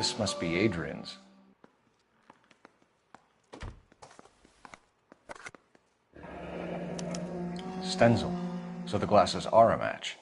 This must be Adrian's. Stenzel. So the glasses are a match.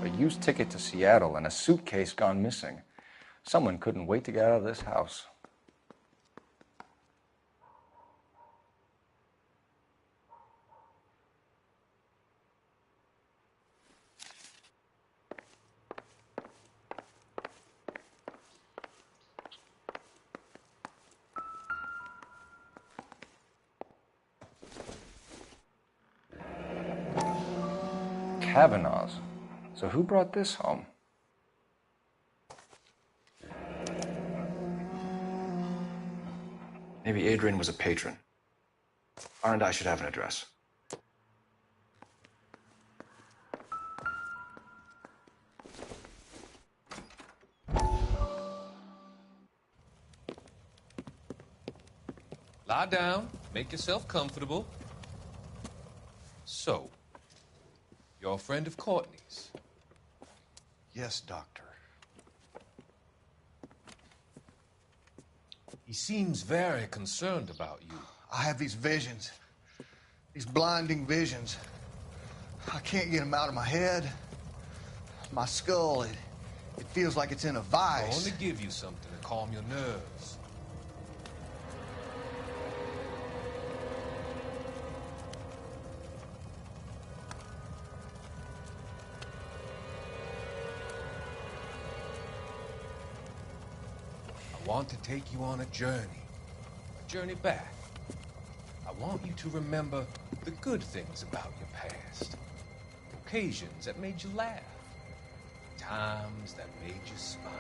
A used ticket to Seattle and a suitcase gone missing. Someone couldn't wait to get out of this house. Kavanaugh's. So who brought this home? Maybe Adrian was a patron. R and I should have an address. Lie down, make yourself comfortable. So, you're a friend of Courtney's? Yes, Doctor. He seems very concerned about you. I have these visions. These blinding visions. I can't get them out of my head. My skull, it feels like it's in a vice. I want to give you something to calm your nerves. I want to take you on a journey back. I want you to remember the good things about your past, occasions that made you laugh, times that made you smile.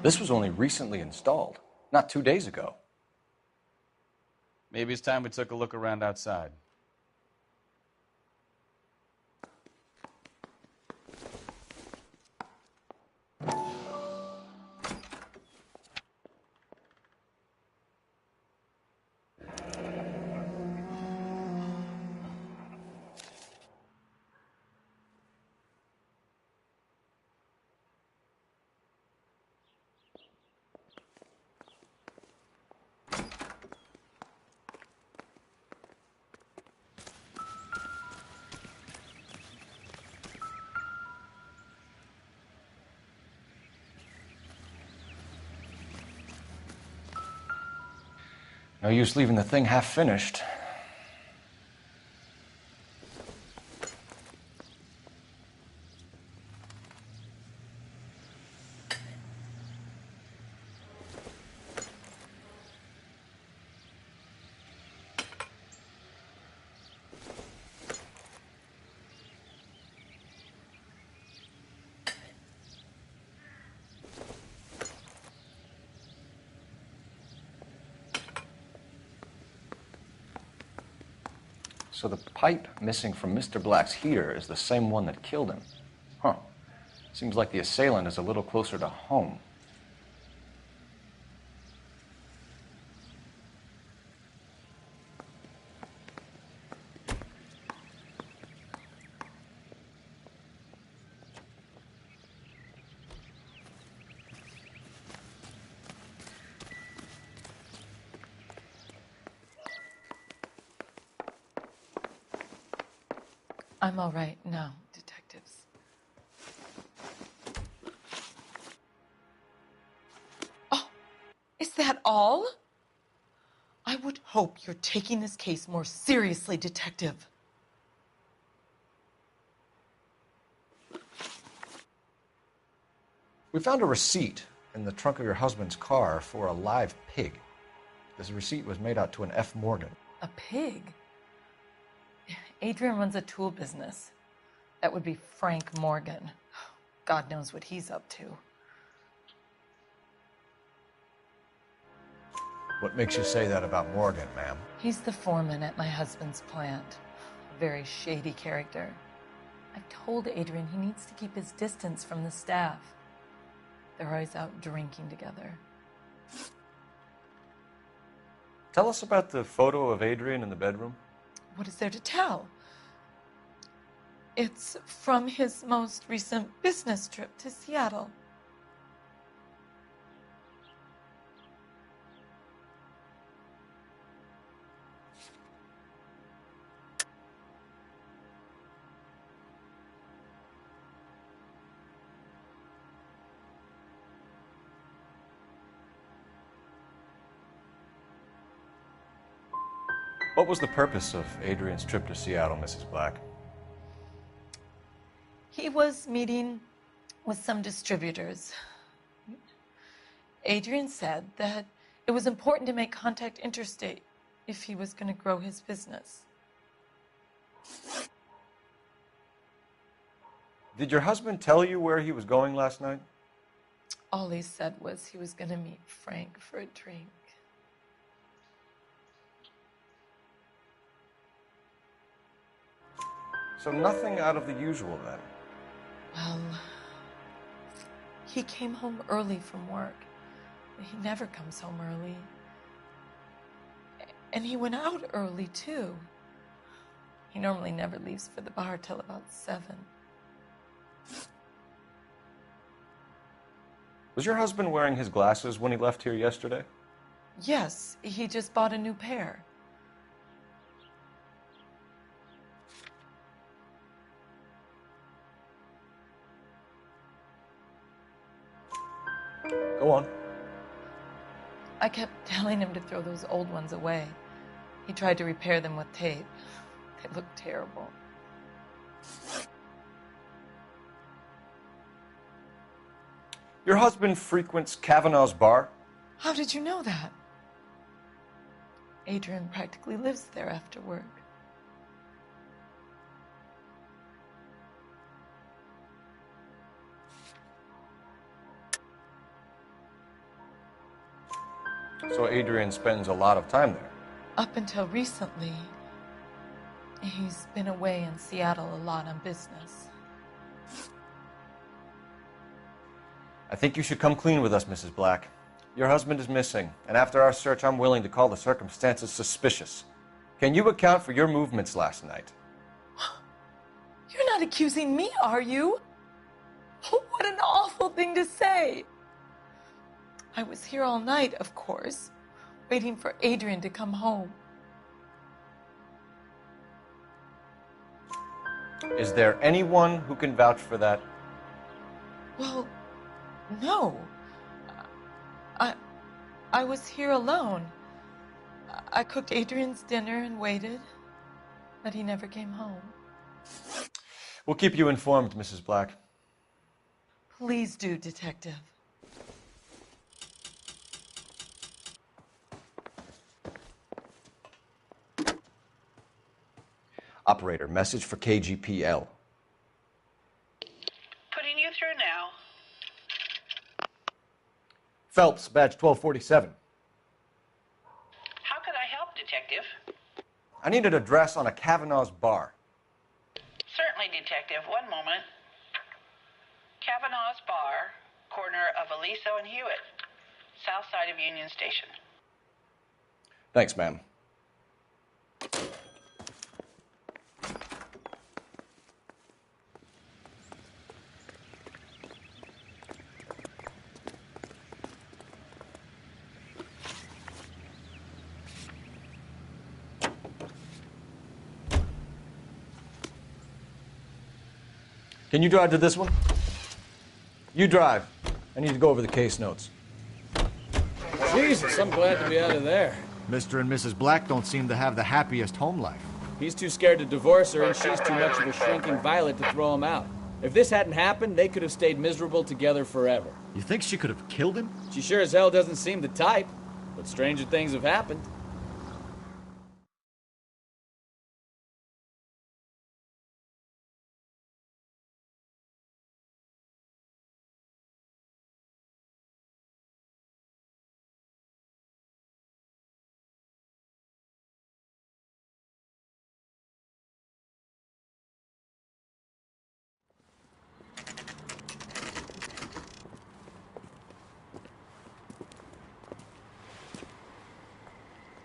This was only recently installed, not 2 days ago. Maybe it's time we took a look around outside. No use leaving the thing half finished. So the pipe missing from Mr. Black's heater is the same one that killed him. Huh. Seems like the assailant is a little closer to home. I'm all right now, detectives. Oh, is that all? I would hope you're taking this case more seriously, detective. We found a receipt in the trunk of your husband's car for a live pig. This receipt was made out to an F. Morgan. A pig? Adrian runs a tool business. That would be Frank Morgan. God knows what he's up to. What makes you say that about Morgan, ma'am? He's the foreman at my husband's plant. A very shady character. I've told Adrian he needs to keep his distance from the staff. They're always out drinking together. Tell us about the photo of Adrian in the bedroom. What is there to tell? It's from his most recent business trip to Seattle. What was the purpose of Adrian's trip to Seattle, Mrs. Black? He was meeting with some distributors. Adrian said that it was important to make contact interstate if he was going to grow his business. Did your husband tell you where he was going last night? All he said was he was going to meet Frank for a drink. So nothing out of the usual then. Well, he came home early from work. He never comes home early. And he went out early, too. He normally never leaves for the bar till about 7. Was your husband wearing his glasses when he left here yesterday? Yes, he just bought a new pair. Go on. I kept telling him to throw those old ones away. He tried to repair them with tape. They looked terrible. Your husband frequents Kavanaugh's bar? How did you know that? Adrian practically lives there after work. So Adrian spends a lot of time there. Up until recently, he's been away in Seattle a lot on business. I think you should come clean with us, Mrs. Black. Your husband is missing, and after our search, I'm willing to call the circumstances suspicious. Can you account for your movements last night? You're not accusing me, are you? What an awful thing to say. I was here all night, of course, waiting for Adrian to come home. Is there anyone who can vouch for that? Well, no. I was here alone. I cooked Adrian's dinner and waited, but he never came home. We'll keep you informed, Mrs. Black. Please do, Detective. Operator, message for KGPL. Putting you through now. Phelps, badge 1247. How could I help, Detective? I need an address on a Kavanaugh's bar. Certainly, Detective. One moment. Kavanaugh's Bar, corner of Aliso and Hewitt, south side of Union Station. Thanks, ma'am. Can you drive to this one? You drive. I need to go over the case notes. Jesus, I'm glad to be out of there. Mr. and Mrs. Black don't seem to have the happiest home life. He's too scared to divorce her, and she's too much of a shrinking violet to throw him out. If this hadn't happened, they could have stayed miserable together forever. You think she could have killed him? She sure as hell doesn't seem the type, but stranger things have happened.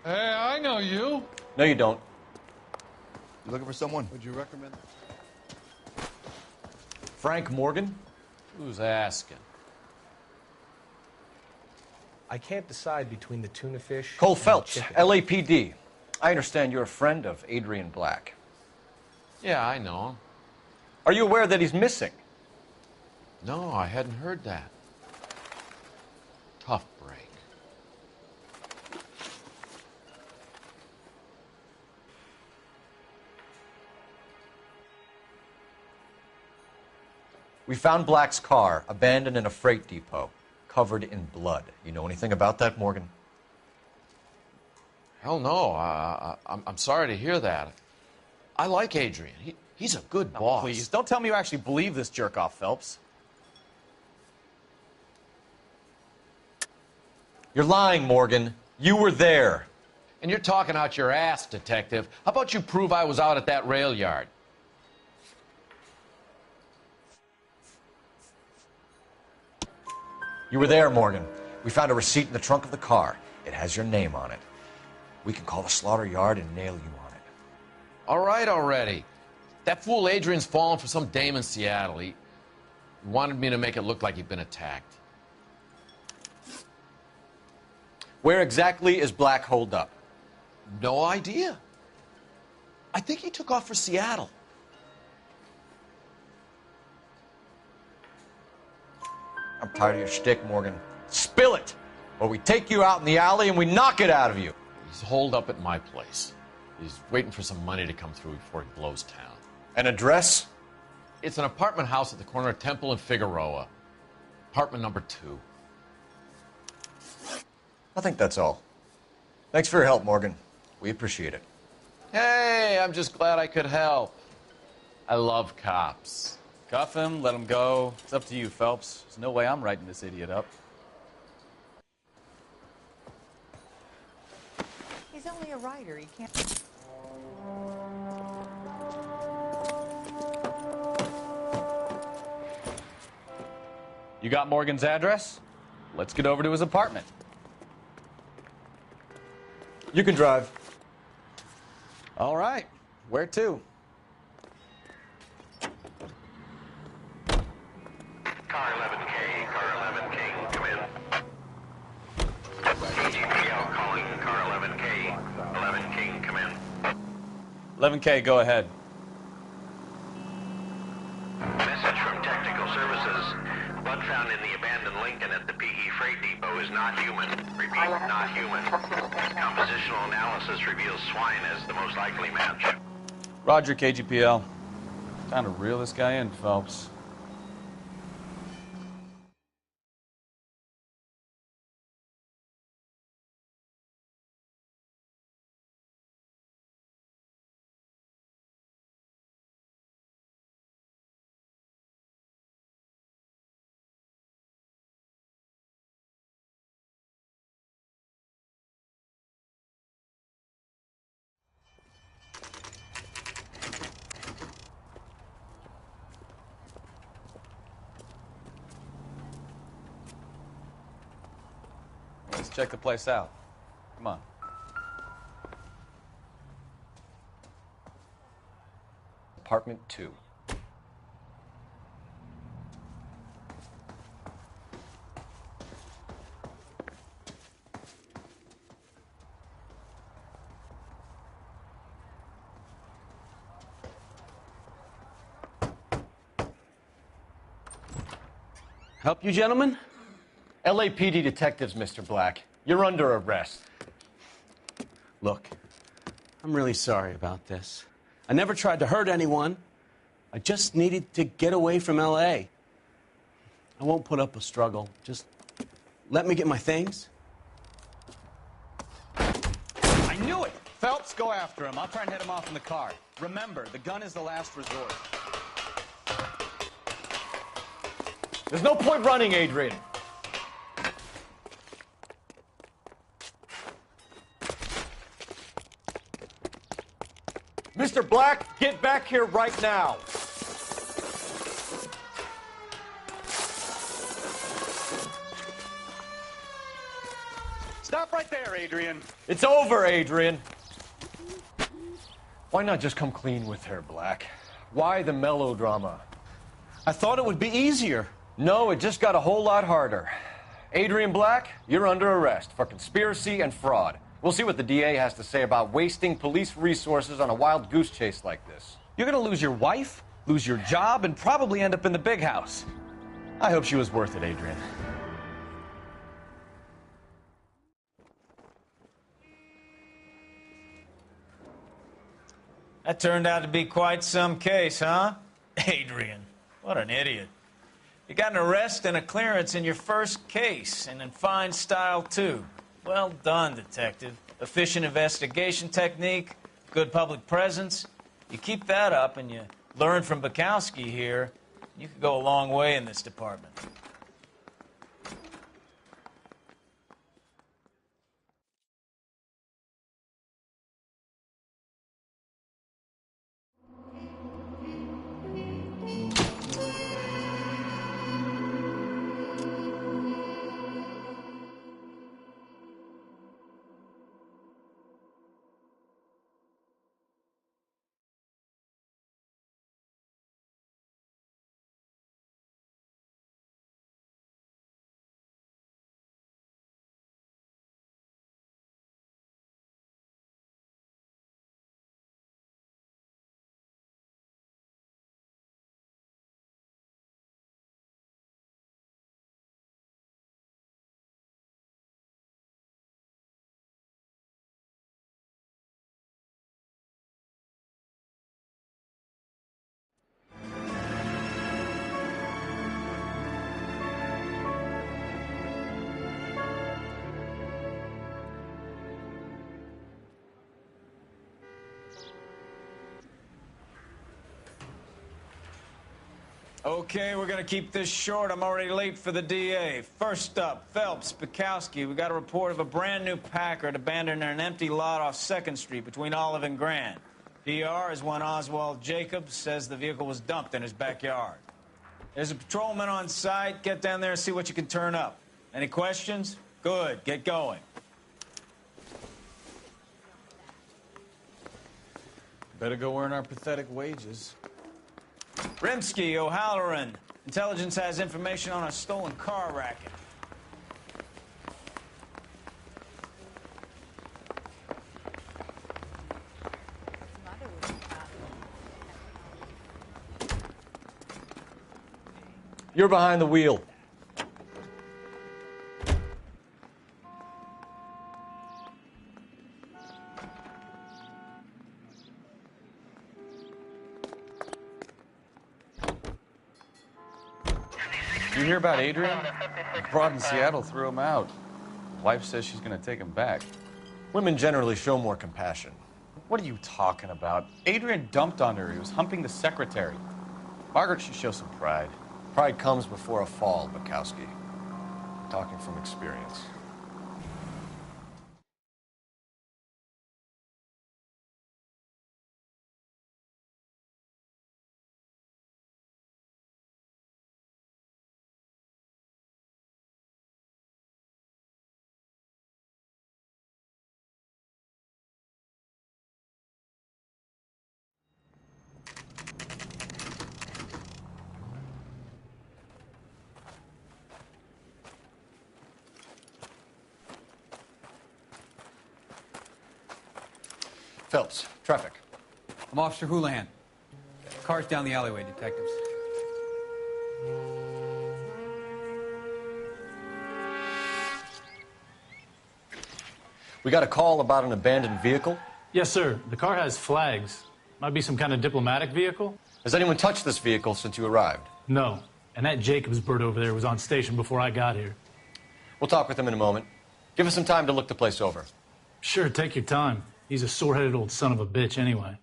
Hey, I know you. No, you don't. You looking for someone? Would you recommend? Frank Morgan? Who's asking? I can't decide between the tuna fish. Cole and the Phelps, chicken. LAPD. I understand you're a friend of Adrian Black. Yeah, I know him. Are you aware that he's missing? No, I hadn't heard that. Tough break. We found Black's car abandoned in a freight depot, covered in blood. You know anything about that, Morgan? Hell no. I'm sorry to hear that. I like Adrian. He's a good boss. Please, don't tell me you actually believe this jerk-off, Phelps. You're lying, Morgan. You were there. And you're talking out your ass, Detective. How about you prove I was out at that rail yard? You were there, Morgan. We found a receipt in the trunk of the car. It has your name on it. We can call the slaughter yard and nail you on it. All right already. That fool Adrian's fallen for some dame in Seattle. He wanted me to make it look like he'd been attacked. Where exactly is Black holed up? No idea. I think he took off for Seattle. I'm tired of your shtick, Morgan. Spill it, or we take you out in the alley and we knock it out of you. He's holed up at my place. He's waiting for some money to come through before he blows town. An address? It's an apartment house at the corner of Temple and Figueroa. Apartment number 2. I think that's all. Thanks for your help, Morgan. We appreciate it. Hey, I'm just glad I could help. I love cops. Cuff him, let him go. It's up to you, Phelps. There's no way I'm writing this idiot up. He's only a writer. He can't. You got Morgan's address? Let's get over to his apartment. You can drive. All right. Where to? Car 11K, car 11K, come in. KGPL calling car 11K, 11K, come in. 11K, go ahead. Message from Technical Services. Blood found in the abandoned Lincoln at the PE Freight Depot is not human. Repeat, not human. Compositional analysis reveals swine as the most likely match. Roger, KGPL. Time to reel this guy in, Phelps. check the place out. Come on. Apartment 2. Help you, gentlemen? LAPD detectives, Mr. Black. You're under arrest. Look, I'm really sorry about this. I never tried to hurt anyone. I just needed to get away from L.A. I won't put up a struggle. Just let me get my things. I knew it! Phelps, go after him. I'll try and hit him off in the car. Remember, the gun is the last resort. There's no point running, Adrian. Mr. Black, get back here right now. Stop right there, Adrian. It's over, Adrian. Why not just come clean with her, Black? Why the melodrama? I thought it would be easier. No, it just got a whole lot harder. Adrian Black, you're under arrest for conspiracy and fraud. We'll see what the DA has to say about wasting police resources on a wild goose chase like this. You're gonna lose your wife, lose your job, and probably end up in the big house. I hope she was worth it, Adrian. That turned out to be quite some case, huh? Adrian, what an idiot. You got an arrest and a clearance in your first case, and in fine style, too. Well done, detective. Efficient investigation technique, good public presence. You keep that up and you learn from Bukowski here, you could go a long way in this department. Okay, we're gonna keep this short. I'm already late for the DA. First up, Phelps, Bukowski. We got a report of a brand new Packard abandoned in an empty lot off 2nd Street between Olive and Grand. PR is one Oswald Jacobs says the vehicle was dumped in his backyard. There's a patrolman on site. Get down there and see what you can turn up. Any questions? Good, get going. Better go earn our pathetic wages. Rimsky, O'Halloran. Intelligence has information on a stolen car racket. You're behind the wheel. You hear about Adrian? Broad in Seattle threw him out. Wife says she's gonna take him back. Women generally show more compassion. What are you talking about? Adrian dumped on her. He was humping the secretary. Margaret should show some pride. Pride comes before a fall, Bukowski. Talking from experience. Phelps, traffic. I'm Officer Houlihan. Car's down the alleyway, detectives. We got a call about an abandoned vehicle. Yes, sir. The car has flags. Might be some kind of diplomatic vehicle. Has anyone touched this vehicle since you arrived? No. And that Jacobs bird over there was on station before I got here. We'll talk with him in a moment. Give us some time to look the place over. Sure, take your time. He's a sore-headed old son of a bitch anyway.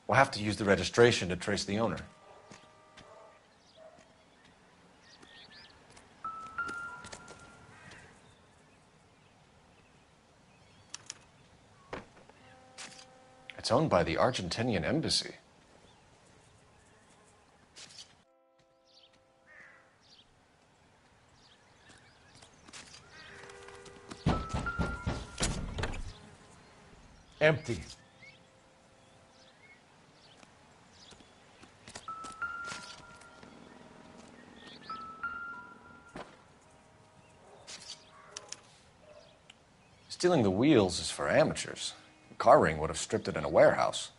We'll have to use the registration to trace the owner. It's owned by the Argentinian embassy. Empty. Stealing the wheels is for amateurs. The car ring would have stripped it in a warehouse.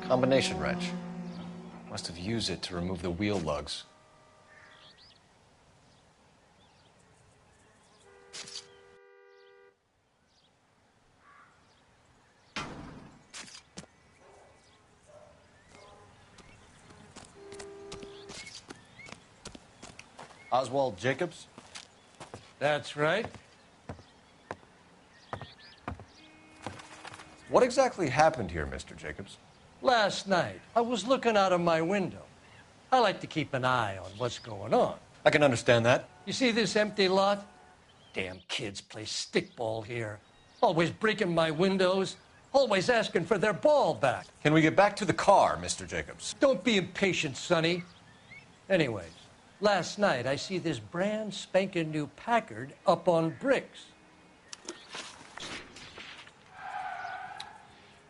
Combination wrench. Must have used it to remove the wheel lugs. Oswald Jacobs? That's right. What exactly happened here, Mr. Jacobs? Last night, I was looking out of my window. I like to keep an eye on what's going on. I can understand that. You see this empty lot? Damn kids play stickball here. Always breaking my windows. Always asking for their ball back. Can we get back to the car, Mr. Jacobs? Don't be impatient, Sonny. Anyways, last night I see this brand spanking new Packard up on bricks.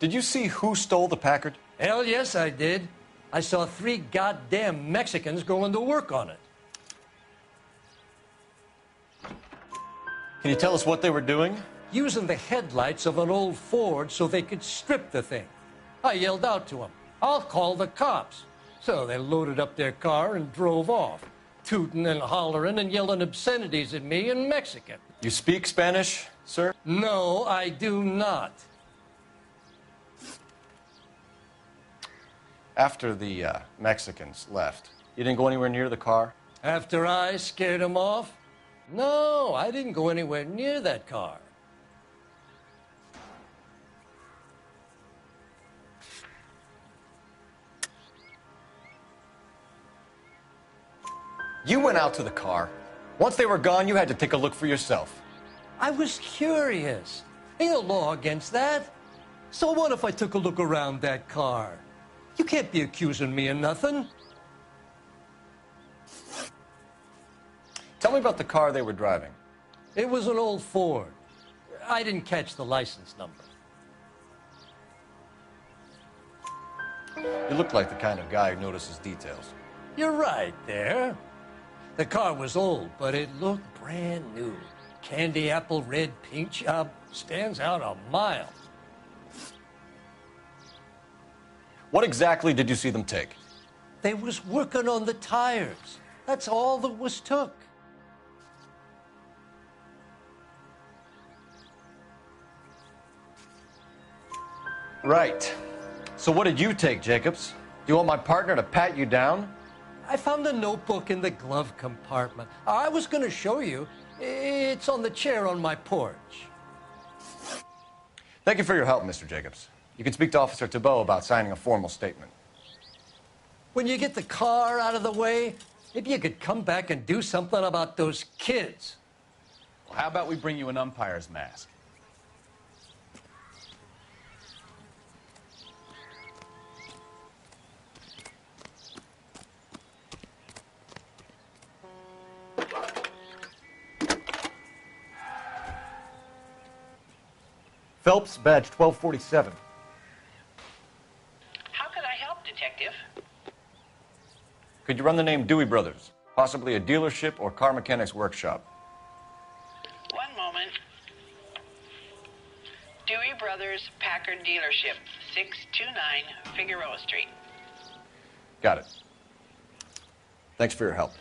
Did you see who stole the Packard? Hell yes, I did. I saw 3 goddamn Mexicans going to work on it. Can you tell us what they were doing? Using the headlights of an old Ford so they could strip the thing. I yelled out to them, "I'll call the cops." So they loaded up their car and drove off, tooting and hollering and yelling obscenities at me in Mexican. You speak Spanish, sir? No, I do not. After the Mexicans left, you didn't go anywhere near the car? After I scared them off? No, I didn't go anywhere near that car. You went out to the car. Once they were gone, you had to take a look for yourself. I was curious. Ain't no law against that. So what if I took a look around that car? You can't be accusing me of nothing. Tell me about the car they were driving. It was an old Ford. I didn't catch the license number. You look like the kind of guy who notices details. You're right there. The car was old, but it looked brand new. Candy apple red paint job stands out a mile. What exactly did you see them take? They was working on the tires. That's all that was took. Right. So what did you take, Jacobs? Do you want my partner to pat you down? I found a notebook in the glove compartment. I was going to show you. It's on the chair on my porch. Thank you for your help, Mr. Jacobs. You can speak to Officer Thibault about signing a formal statement. When you get the car out of the way, maybe you could come back and do something about those kids. Well, how about we bring you an umpire's mask? Phelps, badge 1247. How could I help, Detective? Could you run the name Dewey Brothers? Possibly a dealership or car mechanics workshop. One moment. Dewey Brothers Packard Dealership, 629 Figueroa Street. Got it. Thanks for your help.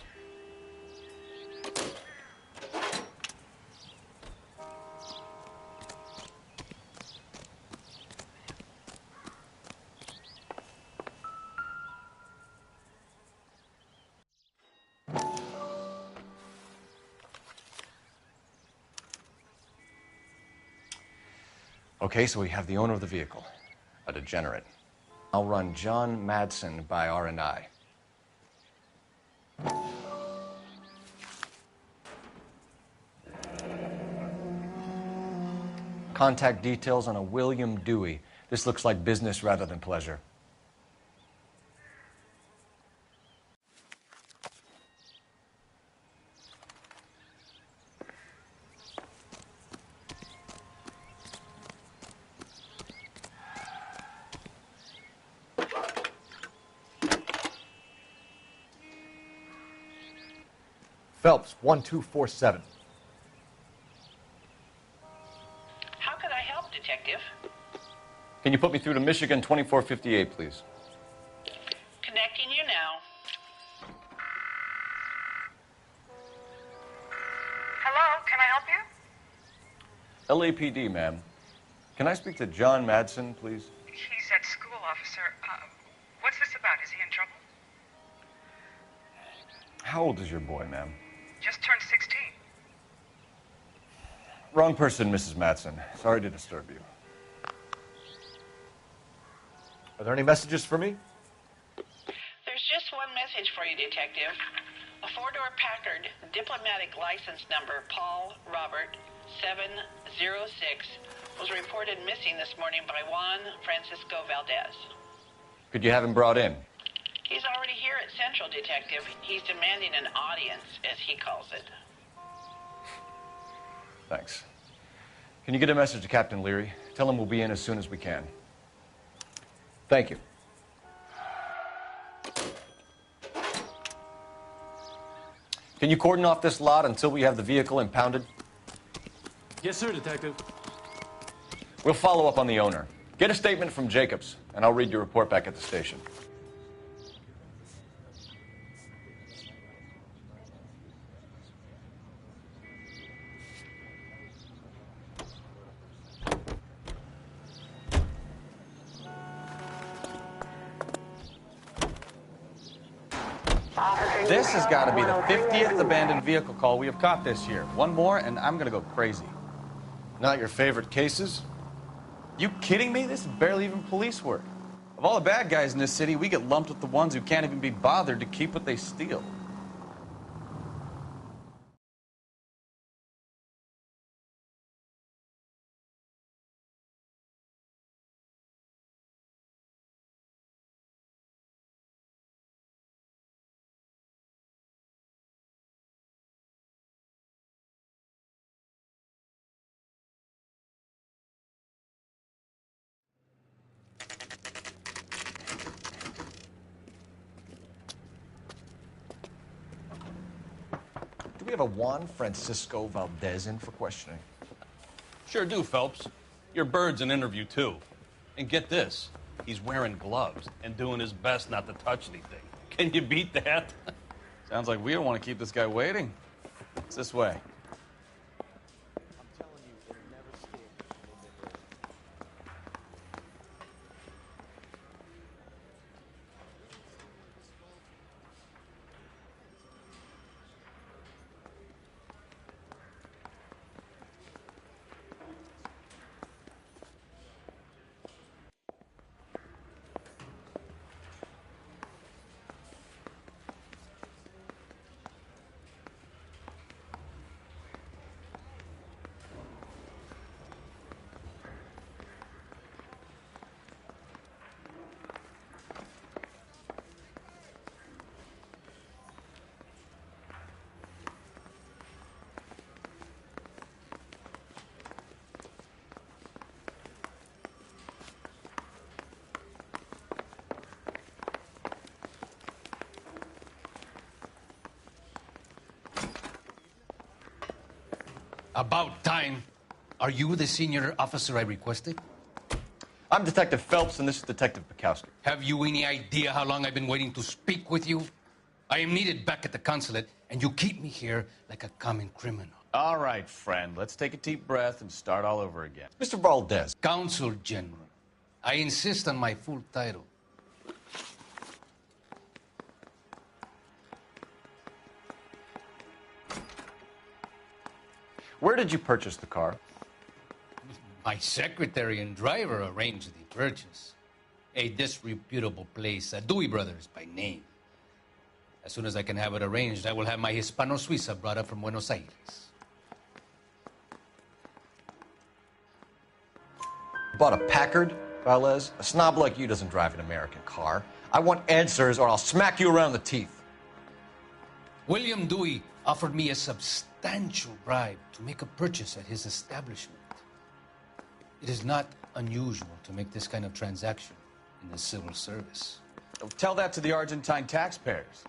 Okay, so we have the owner of the vehicle, a degenerate. I'll run John Madsen by R&I. Contact details on a William Dewey. This looks like business rather than pleasure. Phelps, 1247. How could I help, Detective? Can you put me through to Michigan 2458, please? Connecting you now. Hello, can I help you? LAPD, ma'am. Can I speak to John Madsen, please? He's at school, officer. What's this about? Is he in trouble? How old is your boy, ma'am? Just turned 16. Wrong person, Mrs. Madsen. Sorry to disturb you. Are there any messages for me? There's just one message for you, Detective. A four-door Packard, diplomatic license number Paul Robert 706, was reported missing this morning by Juan Francisco Valdez. Could you have him brought in? He's already here at Central, Detective. He's demanding an audience, as he calls it. Thanks. Can you get a message to Captain Leary? Tell him we'll be in as soon as we can. Thank you. Can you cordon off this lot until we have the vehicle impounded? Yes, sir, Detective. We'll follow up on the owner. Get a statement from Jacobs, and I'll read your report back at the station. This has got to be the 50th abandoned vehicle call we have caught this year. One more, and I'm going to go crazy. Not your favorite cases? You kidding me? This is barely even police work. Of all the bad guys in this city, we get lumped with the ones who can't even be bothered to keep what they steal. Do we have a Juan Francisco Valdez in for questioning? Sure do, Phelps. Your bird's an interview, too. And get this, he's wearing gloves and doing his best not to touch anything. Can you beat that? Sounds like we don't want to keep this guy waiting. It's this way. About time. Are you the senior officer I requested? I'm Detective Phelps, and this is Detective Bukowski. Have you any idea how long I've been waiting to speak with you? I am needed back at the consulate, and you keep me here like a common criminal. All right, friend. Let's take a deep breath and start all over again. Mr. Valdez. Consul General. I insist on my full title. Where did you purchase the car? My secretary and driver arranged the purchase. A disreputable place, Dewey Brothers by name. As soon as I can have it arranged, I will have my Hispano Suiza brought up from Buenos Aires. Bought a Packard, Valdez? A snob like you doesn't drive an American car. I want answers or I'll smack you around the teeth. William Dewey offered me a substantial bribe to make a purchase at his establishment. It is not unusual to make this kind of transaction in the civil service. Tell that to the Argentine taxpayers.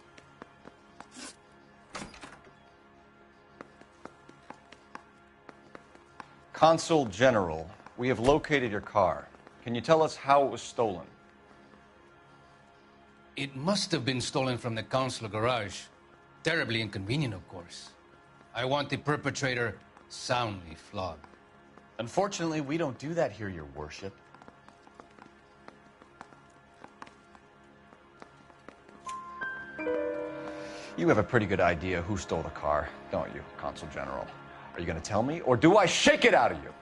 Consul General, we have located your car. Can you tell us how it was stolen? It must have been stolen from the consular garage. Terribly inconvenient, of course. I want the perpetrator soundly flogged. Unfortunately, we don't do that here, Your Worship. You have a pretty good idea who stole the car, don't you, Consul General? Are you going to tell me, or do I shake it out of you?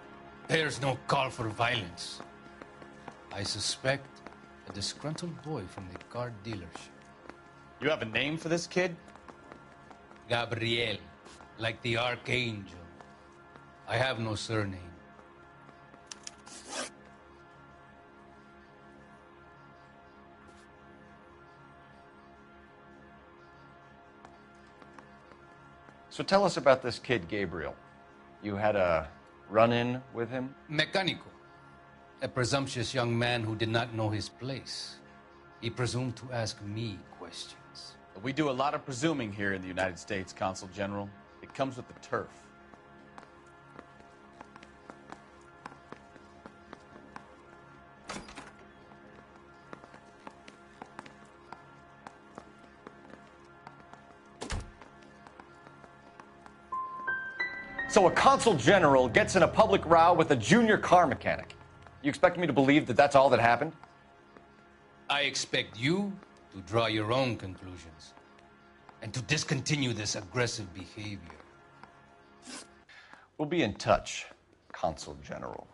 There's no call for violence. I suspect a disgruntled boy from the car dealership. You have a name for this kid? Gabriel, like the archangel. I have no surname. So tell us about this kid, Gabriel. You had a run-in with him? Mecánico. A presumptuous young man who did not know his place. He presumed to ask me questions. We do a lot of presuming here in the United States, Consul General. It comes with the turf. So a consul general gets in a public row with a junior car mechanic. You expect me to believe that that's all that happened? I expect you to draw your own conclusions and to discontinue this aggressive behavior. We'll be in touch, Consul General.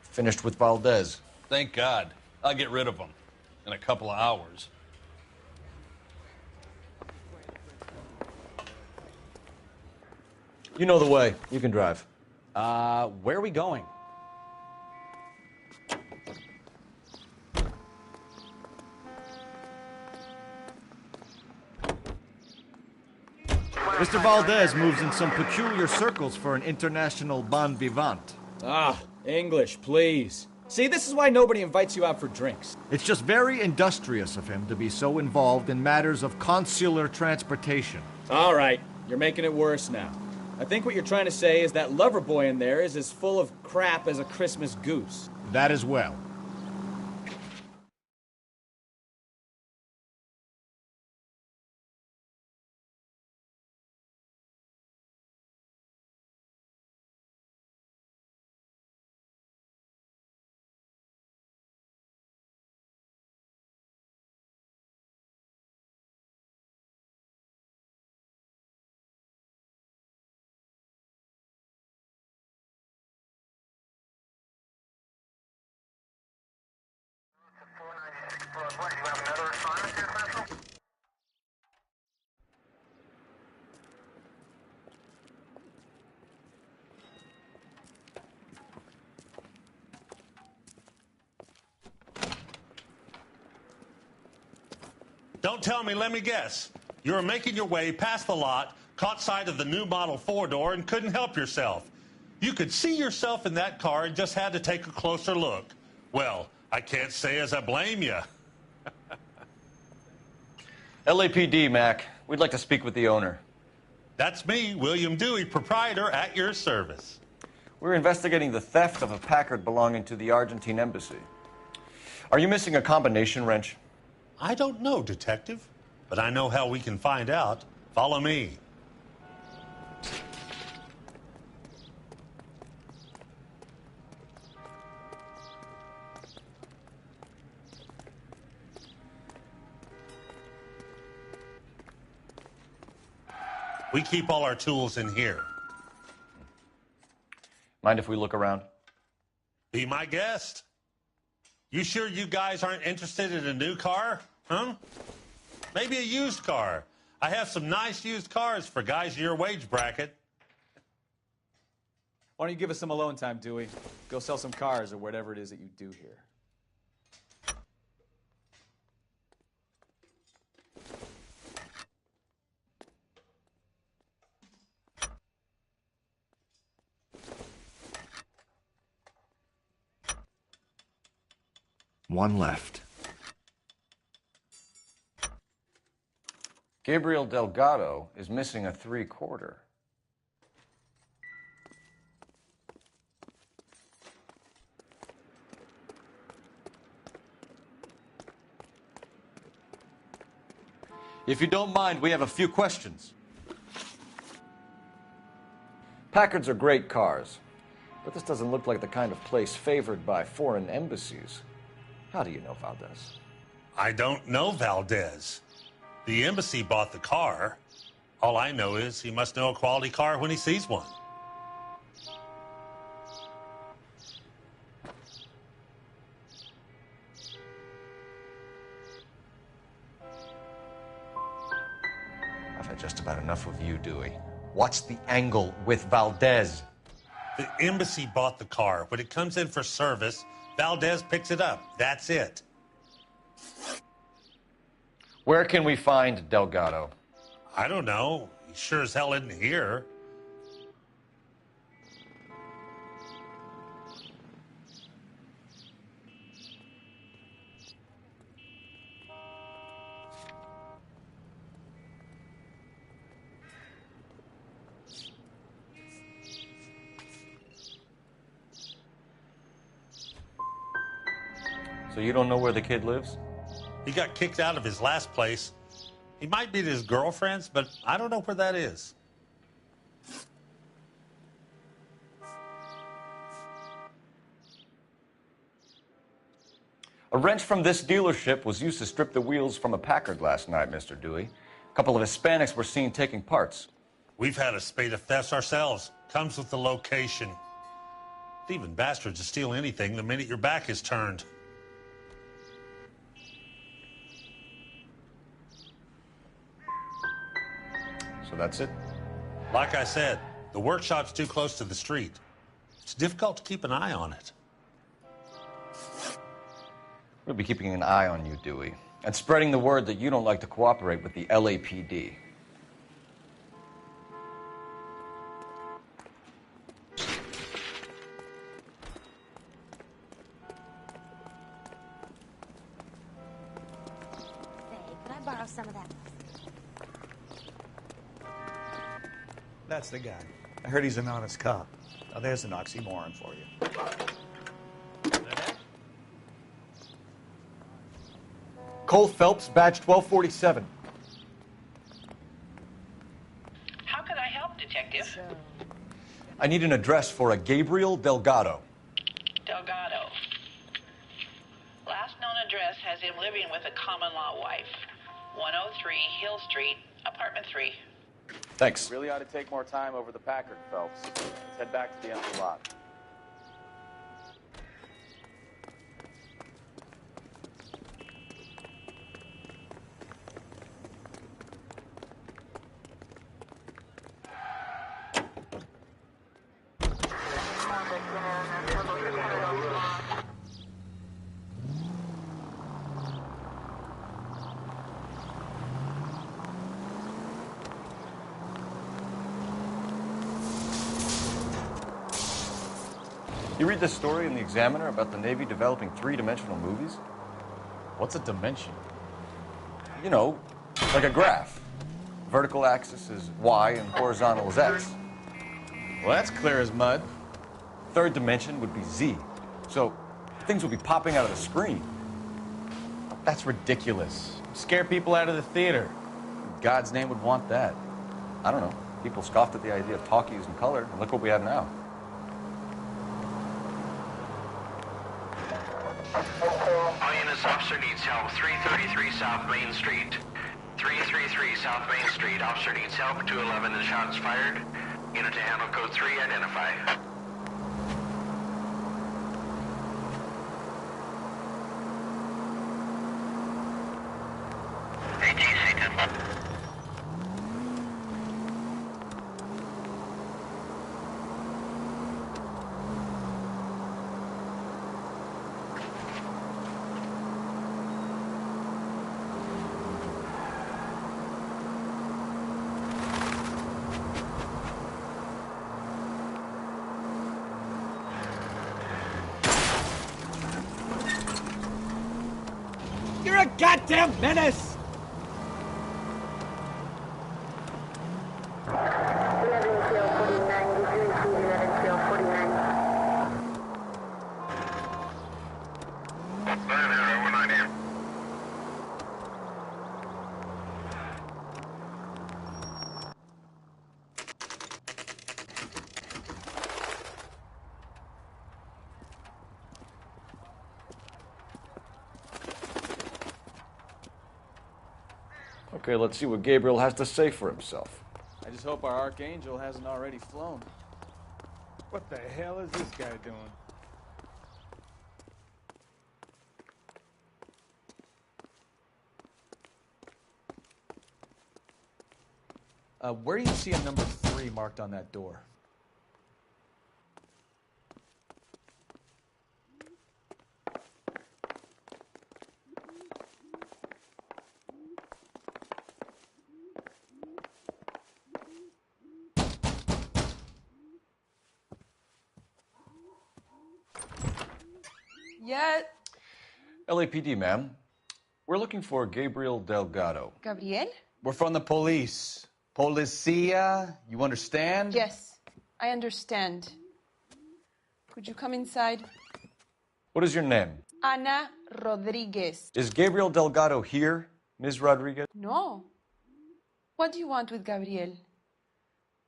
Finished with Valdez. Thank God. I'll get rid of him in a couple of hours. You know the way. You can drive. Where are we going? Mr. Valdez moves in some peculiar circles for an international bon vivant. Ah, English, please. See, this is why nobody invites you out for drinks. It's just very industrious of him to be so involved in matters of consular transportation. All right, you're making it worse now. I think what you're trying to say is that lover boy in there is as full of crap as a Christmas goose. That as well. Don't tell me, let me guess. You were making your way past the lot, caught sight of the new model four-door, and couldn't help yourself. You could see yourself in that car and just had to take a closer look. Well, I can't say as I blame you. LAPD, Mac. We'd like to speak with the owner. That's me, William Dewey, proprietor, at your service. We're investigating the theft of a Packard belonging to the Argentine embassy. Are you missing a combination wrench? I don't know, Detective, but I know how we can find out. Follow me. We keep all our tools in here. Mind if we look around? Be my guest. You sure you guys aren't interested in a new car? Huh? Maybe a used car. I have some nice used cars for guys in your wage bracket. Why don't you give us some alone time, Dewey? Go sell some cars or whatever it is that you do here. One left. Gabriel Delgado is missing a 3/4. If you don't mind, we have a few questions. Packards are great cars, but this doesn't look like the kind of place favored by foreign embassies. How do you know Valdez? I don't know Valdez. The embassy bought the car. All I know is he must know a quality car when he sees one. I've had just about enough of you, Dewey. What's the angle with Valdez? The embassy bought the car. When it comes in for service, Valdez picks it up. That's it. Where can we find Delgado? I don't know. He sure as hell isn't here. So you don't know where the kid lives? He got kicked out of his last place. He might be at his girlfriend's, but I don't know where that is. A wrench from this dealership was used to strip the wheels from a Packard last night, Mr. Dewey. A couple of Hispanics were seen taking parts. We've had a spate of thefts ourselves. Comes with the location. Thieving bastards will steal anything the minute your back is turned. So that's it? Like I said, the workshop's too close to the street. It's difficult to keep an eye on it. We'll be keeping an eye on you, Dewey, and spreading the word that you don't like to cooperate with the LAPD. Can I borrow some of that? That's the guy. I heard he's an honest cop. Now there's an oxymoron for you. Cole Phelps, badge 1247. How can I help, Detective? I need an address for a Gabriel Delgado. Delgado. Last known address has him living with a common-law wife. 103 Hill Street, apartment 3. Thanks. Really ought to take more time over the Packard, Phelps. Let's head back to the empty lot. You read this story in the Examiner about the Navy developing three-dimensional movies? What's a dimension? You know, like a graph. Vertical axis is Y and horizontal is X. Well, that's clear as mud. Third dimension would be Z. So things will be popping out of the screen. That's ridiculous. Scare people out of the theater. In God's name would want that. I don't know. People scoffed at the idea of talkies in color, and look what we have now. All units, officer needs help. 333 South Main Street. 333 South Main Street. Officer needs help. 211 and shots fired. Unit to handle code 3, identify. ATC 10. You're a goddamn menace! Okay, let's see what Gabriel has to say for himself. I just hope our Archangel hasn't already flown. What the hell is this guy doing? Where do you see a number 3 marked on that door? Yeah. LAPD, ma'am. We're looking for Gabriel Delgado. Gabriel? We're from the police. Policia, you understand? Yes, I understand. Could you come inside? What is your name? Ana Rodriguez. Is Gabriel Delgado here, Ms. Rodriguez? No. What do you want with Gabriel?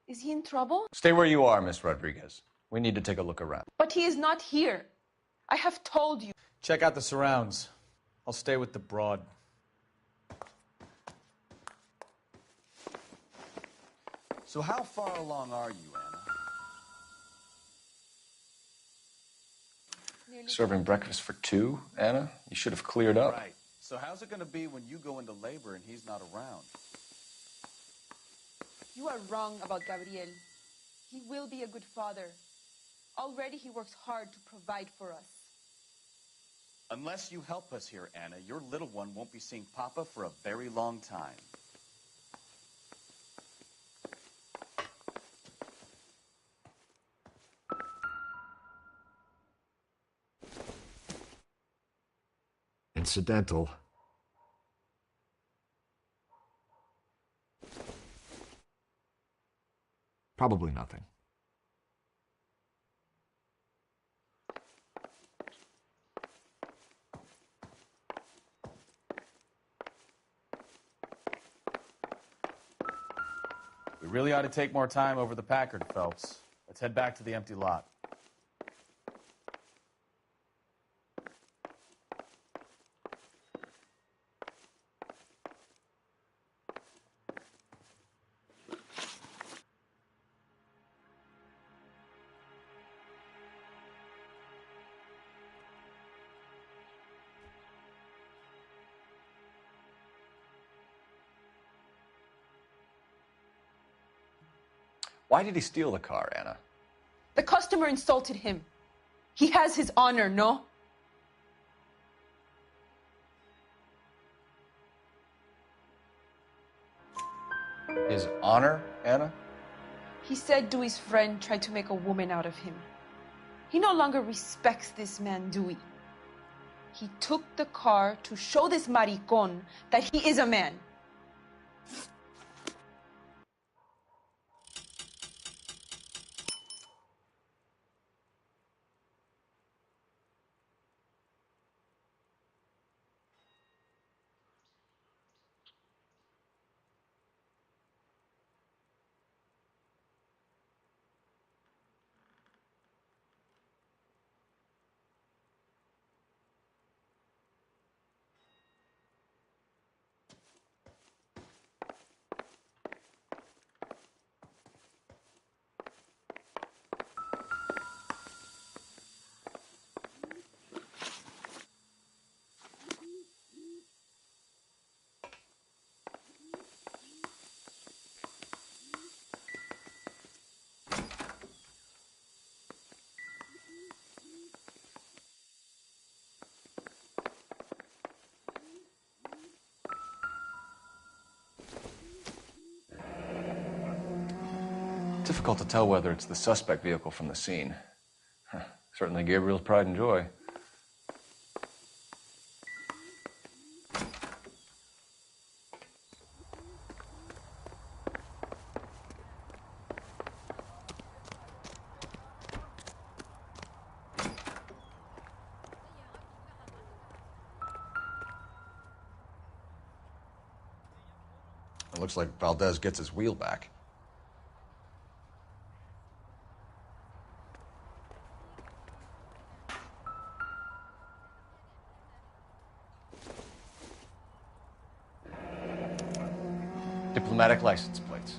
Is he in trouble? Stay where you are, Ms. Rodriguez. We need to take a look around. But he is not here. I have told you. Check out the surrounds. I'll stay with the broad. So how far along are you, Anna? Serving breakfast for two, Anna? You should have cleared up. Right. So how's it going to be when you go into labor and he's not around? You are wrong about Gabriel. He will be a good father. Already he works hard to provide for us. Unless you help us here, Anna, your little one won't be seeing Papa for a very long time. Incidental. Probably nothing. We really ought to take more time over the Packard, Phelps. Let's head back to the empty lot. Why did he steal the car, Anna? The customer insulted him. He has his honor, no? His honor, Anna? He said Dewey's friend tried to make a woman out of him. He no longer respects this man, Dewey. He took the car to show this maricón that he is a man. Difficult to tell whether it's the suspect vehicle from the scene. Certainly Gabriel's pride and joy. It looks like Valdez gets his wheel back. Diplomatic license plates.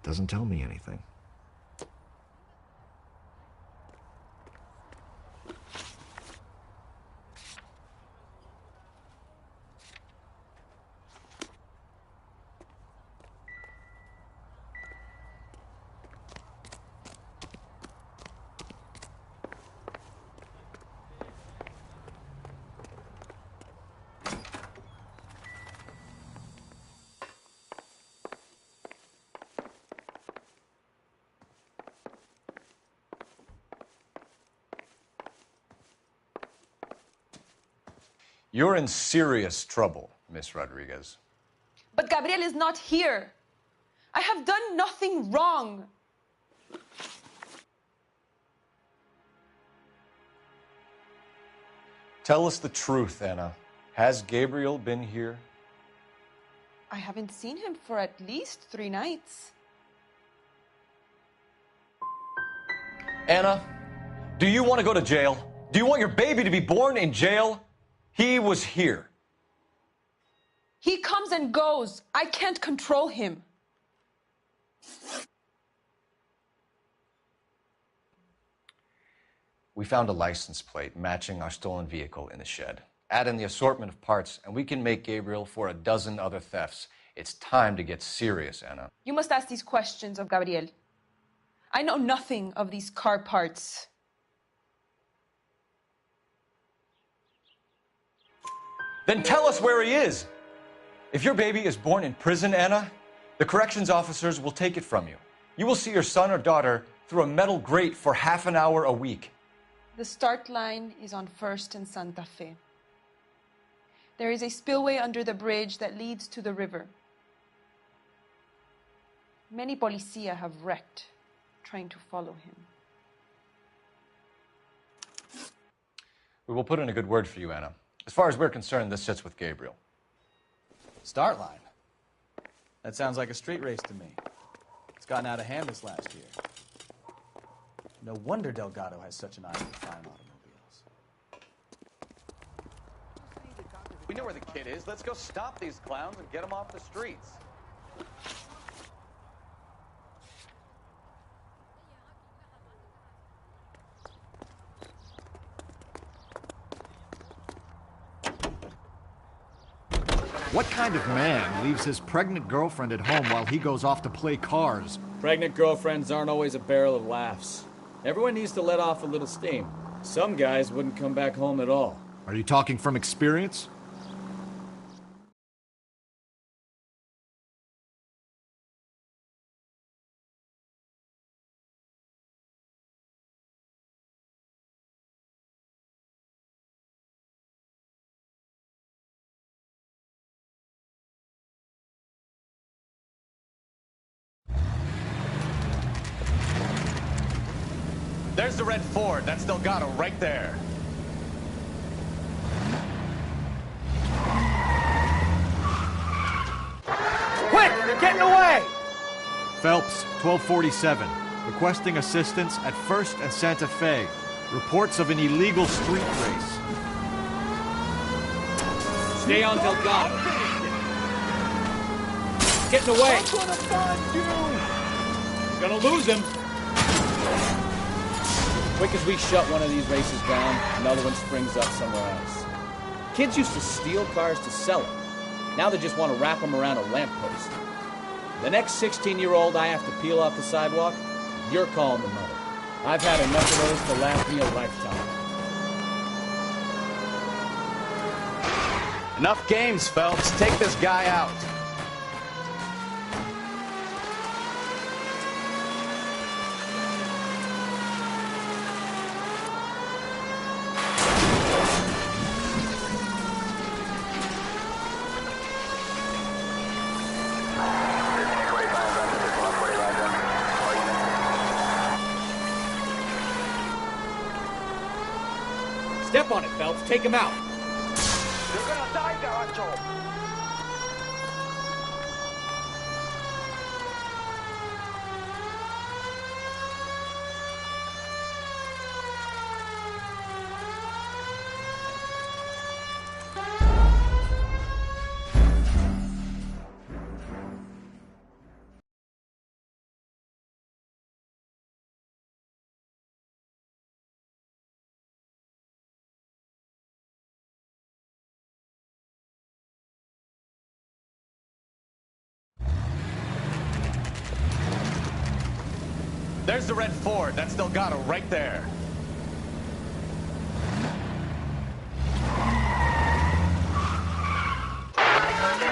Doesn't tell me anything. You're in serious trouble, Miss Rodriguez. But Gabriel is not here. I have done nothing wrong. Tell us the truth, Anna. Has Gabriel been here? I haven't seen him for at least 3 nights. Anna, do you want to go to jail? Do you want your baby to be born in jail? He was here. He comes and goes. I can't control him. We found a license plate matching our stolen vehicle in the shed. Add in the assortment of parts, and we can make Gabriel for a dozen other thefts. It's time to get serious, Anna. You must ask these questions of Gabriel. I know nothing of these car parts. Then tell us where he is. If your baby is born in prison, Anna, the corrections officers will take it from you. You will see your son or daughter through a metal grate for half an hour a week. The start line is on 1st and Santa Fe. There is a spillway under the bridge that leads to the river. Many policia have wrecked trying to follow him. We will put in a good word for you, Anna. As far as we're concerned, this sits with Gabriel. Start line? That sounds like a street race to me. It's gotten out of hand this last year. No wonder Delgado has such an eye for fine automobiles. We know where the kid is. Let's go stop these clowns and get them off the streets. What kind of man leaves his pregnant girlfriend at home while he goes off to play cars? Pregnant girlfriends aren't always a barrel of laughs. Everyone needs to let off a little steam. Some guys wouldn't come back home at all. Are you talking from experience? There's the red Ford. That's Delgado right there. Quick! They're getting away! Phelps, 1247. Requesting assistance at 1st and Santa Fe. Reports of an illegal street race. Stay on Delgado. Getting away. I'm gonna find you! Gonna lose him. Quick as we shut one of these races down, another one springs up somewhere else. Kids used to steal cars to sell them. Now they just want to wrap them around a lamppost. The next 16-year-old I have to peel off the sidewalk, you're calling the mother. I've had enough of those to last me a lifetime. Enough games, Phelps. Take this guy out. Step on it, Phelps. Take him out. You're gonna die, Garacho! There's the red Ford. That's Delgado right there.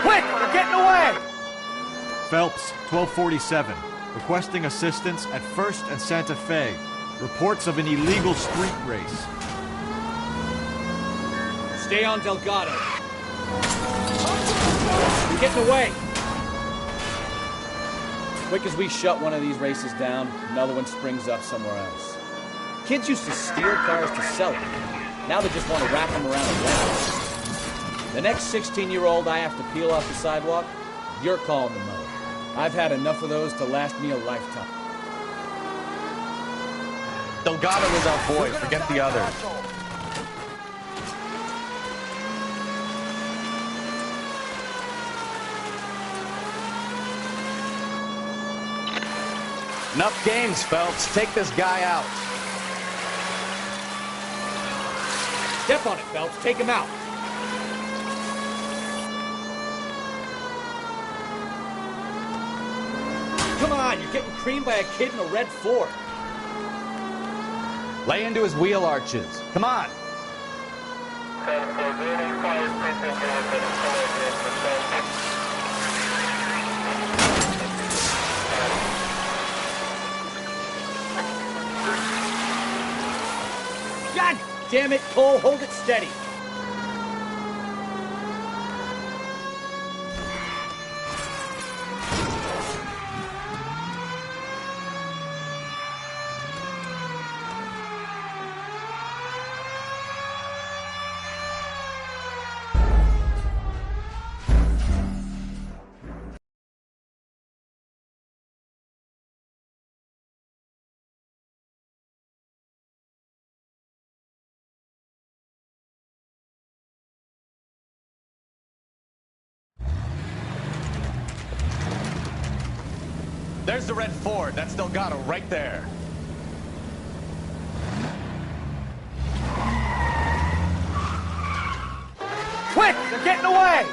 Quick! They're getting away! Phelps, 1247. Requesting assistance at 1st and Santa Fe. Reports of an illegal street race. Stay on Delgado. You're getting away. Quick as we shut one of these races down, another one springs up somewhere else. Kids used to steal cars to sell them. Now they just want to wrap them around a lamppost. The next 16-year-old I have to peel off the sidewalk, you're calling the mother. I've had enough of those to last me a lifetime. Delgado is our boy. Forget the others. Enough games, Phelps. Take this guy out. Step on it, Phelps. Take him out. Come on, you're getting creamed by a kid in a red Ford. Lay into his wheel arches. Come on. God damn it, Cole, hold it steady. There's the red Ford. That's Delgado right there. Quick! They're getting away!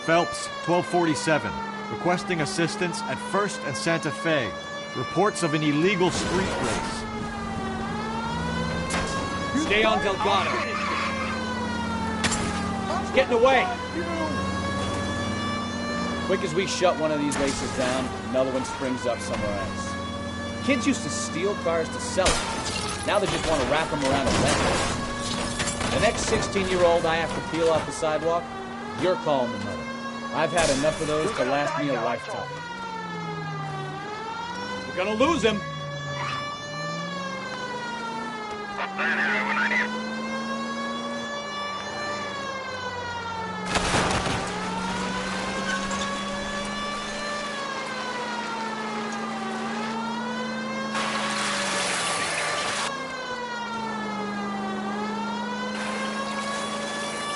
Phelps, 1247. Requesting assistance at 1st and Santa Fe. Reports of an illegal street race. Stay on Delgado. He's getting away. Quick as we shut one of these races down, another one springs up somewhere else. Kids used to steal cars to sell them. Now they just want to wrap them around a lamp. The next 16-year-old I have to peel off the sidewalk, you're calling the mother. I've had enough of those to last me a lifetime. We're gonna lose him.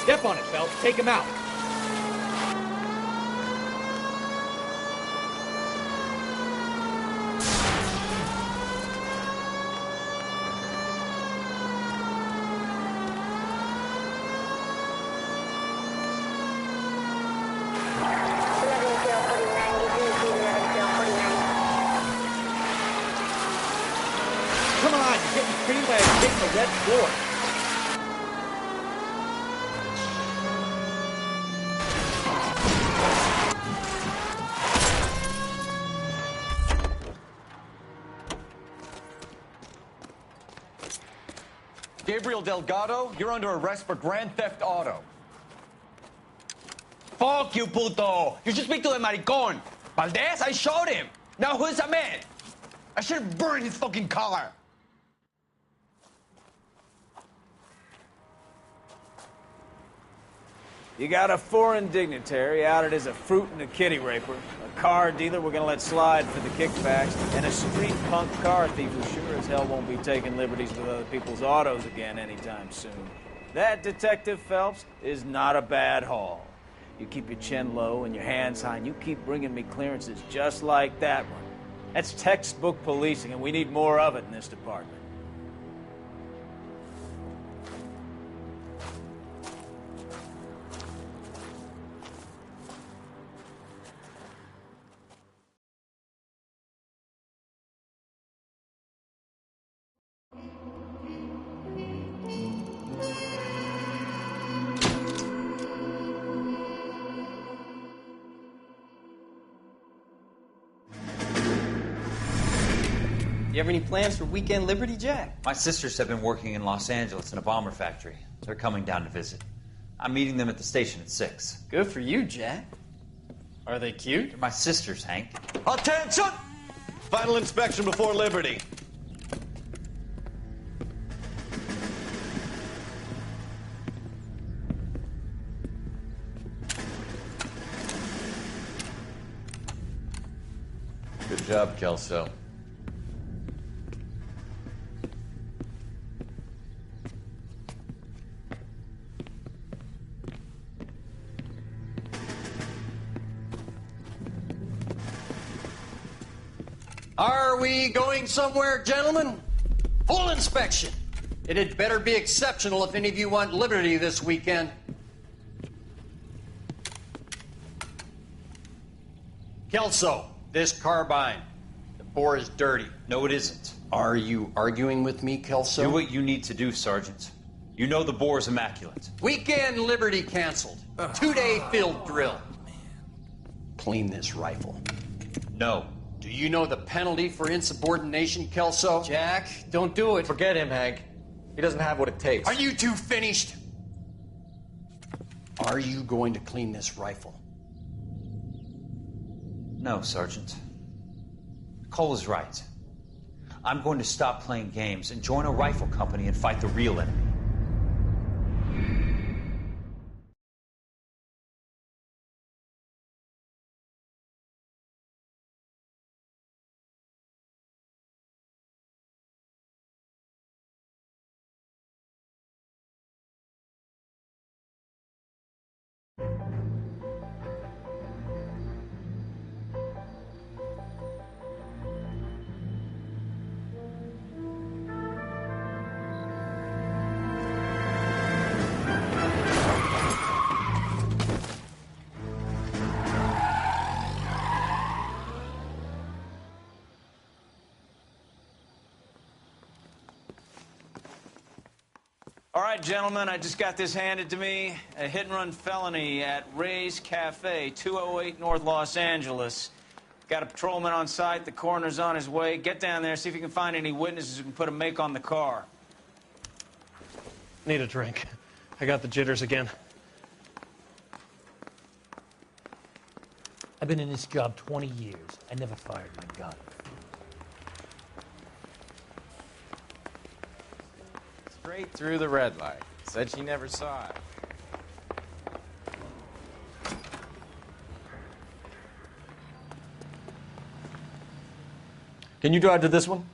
Step on it, Phelps. Take him out. Come on, you're getting creamed by a kid in the red floor. Gabriel Delgado, you're under arrest for Grand Theft Auto. Fuck you, puto! You should speak to the maricón. Valdez, I showed him. Now who's the man? I should have burned his fucking car. You got a foreign dignitary outed as a fruit and a kitty raper, a car dealer we're gonna let slide for the kickbacks, and a street punk car thief who sure as hell won't be taking liberties with other people's autos again anytime soon. That, Detective Phelps, is not a bad haul. You keep your chin low and your hands high, and you keep bringing me clearances just like that one. That's textbook policing, and we need more of it in this department. You have any plans for Weekend Liberty, Jack? My sisters have been working in Los Angeles in a bomber factory. They're coming down to visit. I'm meeting them at the station at 6. Good for you, Jack. Are they cute? They're my sisters, Hank. Attention! Final inspection before Liberty. Good job, Kelso. Are we going somewhere, gentlemen? Full inspection. It had better be exceptional if any of you want liberty this weekend. Kelso, this carbine. The bore is dirty. No, it isn't. Are you arguing with me, Kelso? Do what you need to do, Sergeant. You know the bore is immaculate. Weekend liberty canceled. 2-day field drill. Clean this rifle. No. Do you know the penalty for insubordination, Kelso? Jack, don't do it. Forget him, Hank. He doesn't have what it takes. Are you two finished? Are you going to clean this rifle? No, Sergeant. Cole is right. I'm going to stop playing games and join a rifle company and fight the real enemy. All right, gentlemen, I just got this handed to me. A hit-and-run felony at Ray's Cafe, 208 North Los Angeles. Got a patrolman on site. The coroner's on his way. Get down there, see if you can find any witnesses who can put a make on the car. Need a drink. I got the jitters again. I've been in this job 20 years. I never fired my gun. Straight through the red light. Said she never saw it. Can you drive to this one?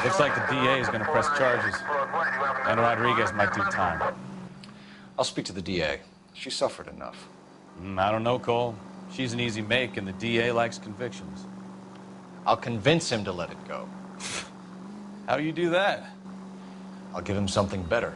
Looks like the DA is going to press charges. And Rodriguez might do time. I'll speak to the DA. She suffered enough. I don't know, Cole. She's an easy make, and the DA likes convictions. I'll convince him to let it go. How you do that? I'll give him something better.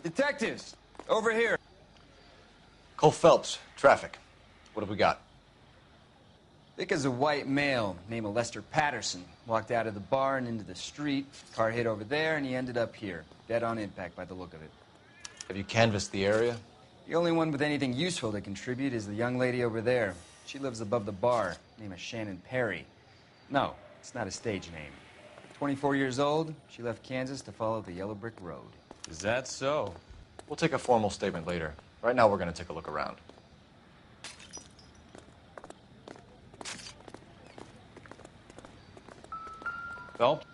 Detectives, over here. Cole Phelps, traffic. What have we got? Thick as a white male named Lester Patterson walked out of the bar and into the street. Car hit over there, and he ended up here, dead on impact by the look of it. Have you canvassed the area? The only one with anything useful to contribute is the young lady over there. She lives above the bar, name is Shannon Perry. No, it's not a stage name. 24 years old, she left Kansas to follow the Yellow Brick Road. Is that so? We'll take a formal statement later. Right now, we're going to take a look around. Phelps?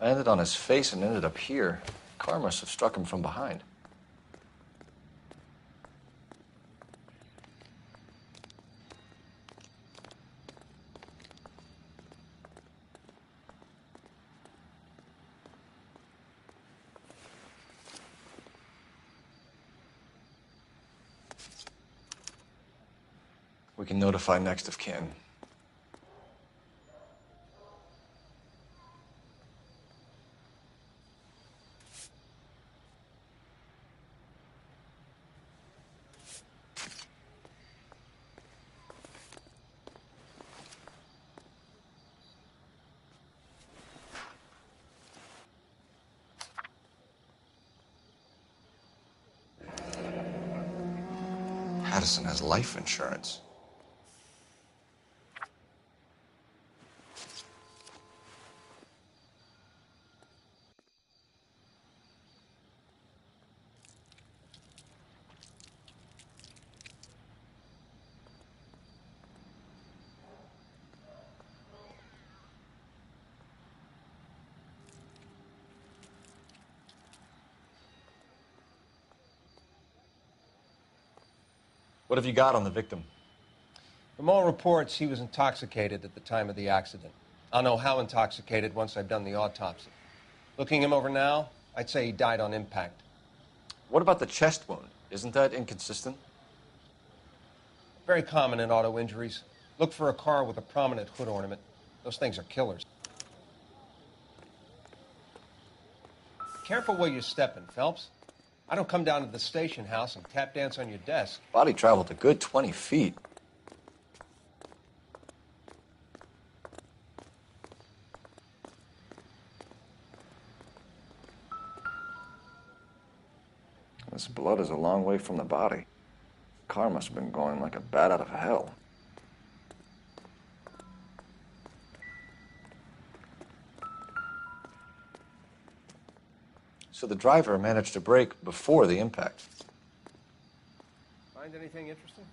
I landed on his face and ended up here. The car must have struck him from behind. We can notify next of kin. Patterson has life insurance. What have you got on the victim? From all reports, he was intoxicated at the time of the accident. I'll know how intoxicated once I've done the autopsy. Looking him over now, I'd say he died on impact. What about the chest wound? Isn't that inconsistent? Very common in auto injuries. Look for a car with a prominent hood ornament. Those things are killers. Careful where you're stepping, Phelps. I don't come down to the station house and tap dance on your desk. Body traveled a good 20 feet. This blood is a long way from the body. Car must have been going like a bat out of hell. So the driver managed to brake before the impact. Find anything interesting?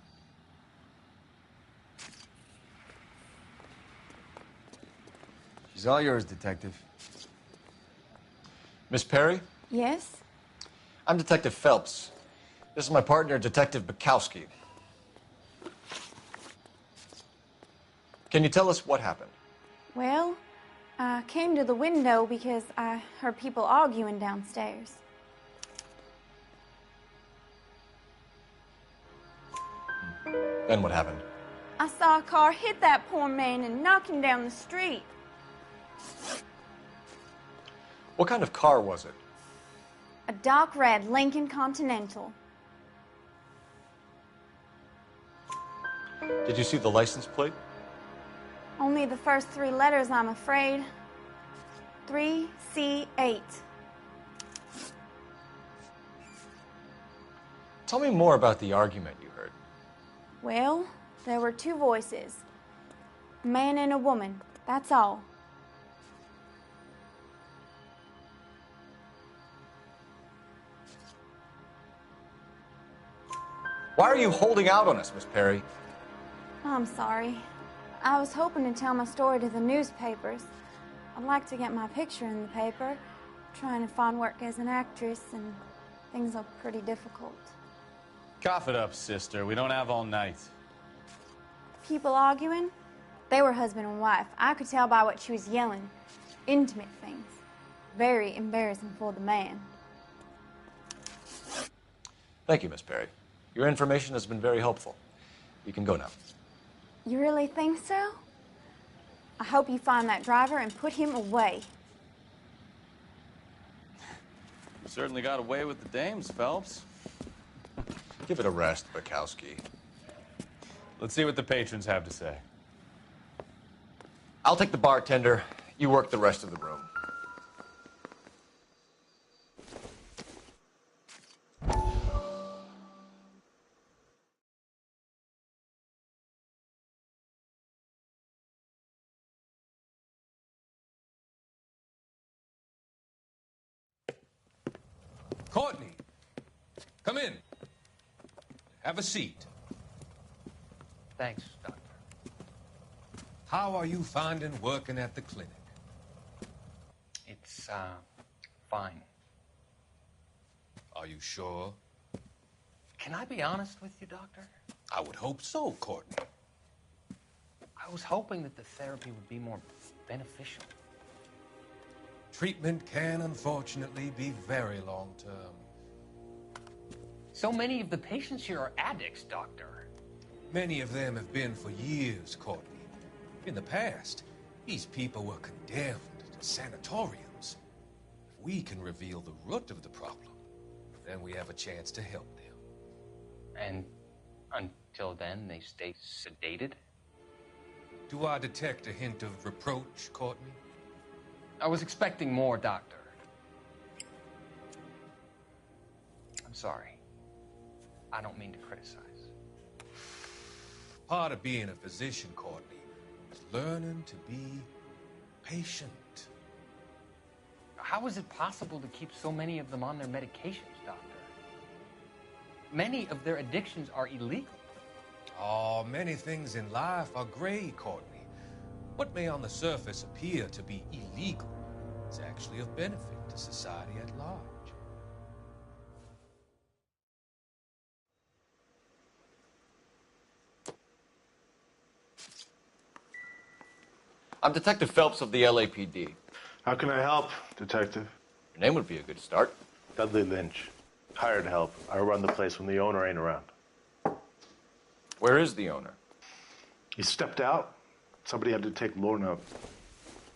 She's all yours, Detective. Miss Perry? Yes? I'm Detective Phelps. This is my partner, Detective Bukowski. Can you tell us what happened? Well, I came to the window because I heard people arguing downstairs. Then what happened? I saw a car hit that poor man and knock him down the street. What kind of car was it? A dark red Lincoln Continental. Did you see the license plate? Only the first 3 letters, I'm afraid. 3C8. Tell me more about the argument you heard. Well, there were 2 voices. A man and a woman, that's all. Why are you holding out on us, Miss Perry? I'm sorry. I was hoping to tell my story to the newspapers. I'd like to get my picture in the paper. Trying to find work as an actress, and things are pretty difficult. Cough it up, sister. We don't have all night. People arguing? They were husband and wife. I could tell by what she was yelling. Intimate things. Very embarrassing for the man. Thank you, Miss Perry. Your information has been very helpful. You can go now. You really think so? I hope you find that driver and put him away. You certainly got away with the dames, Phelps. Give it a rest, Bukowski. Let's see what the patrons have to say. I'll take the bartender. You work the rest of the room. Courtney, come in. Have a seat. Thanks, Doctor. How are you finding working at the clinic? It's, fine. Are you sure? Can I be honest with you, Doctor? I would hope so, Courtney. I was hoping that the therapy would be more beneficial. Treatment can, unfortunately, be very long-term. So many of the patients here are addicts, Doctor. Many of them have been for years, Courtney. In the past, these people were condemned to sanatoriums. If we can reveal the root of the problem, then we have a chance to help them. And until then, they stay sedated? Do I detect a hint of reproach, Courtney? I was expecting more, Doctor. I'm sorry. I don't mean to criticize. Part of being a physician, Courtney, is learning to be patient. How is it possible to keep so many of them on their medications, Doctor? Many of their addictions are illegal. Oh, many things in life are gray, Courtney. What may on the surface appear to be illegal is actually of benefit to society at large. I'm Detective Phelps of the LAPD. How can I help, Detective? Your name would be a good start. Dudley Lynch. Hired help. I run the place when the owner ain't around. Where is the owner? He stepped out. Somebody had to take Lorna,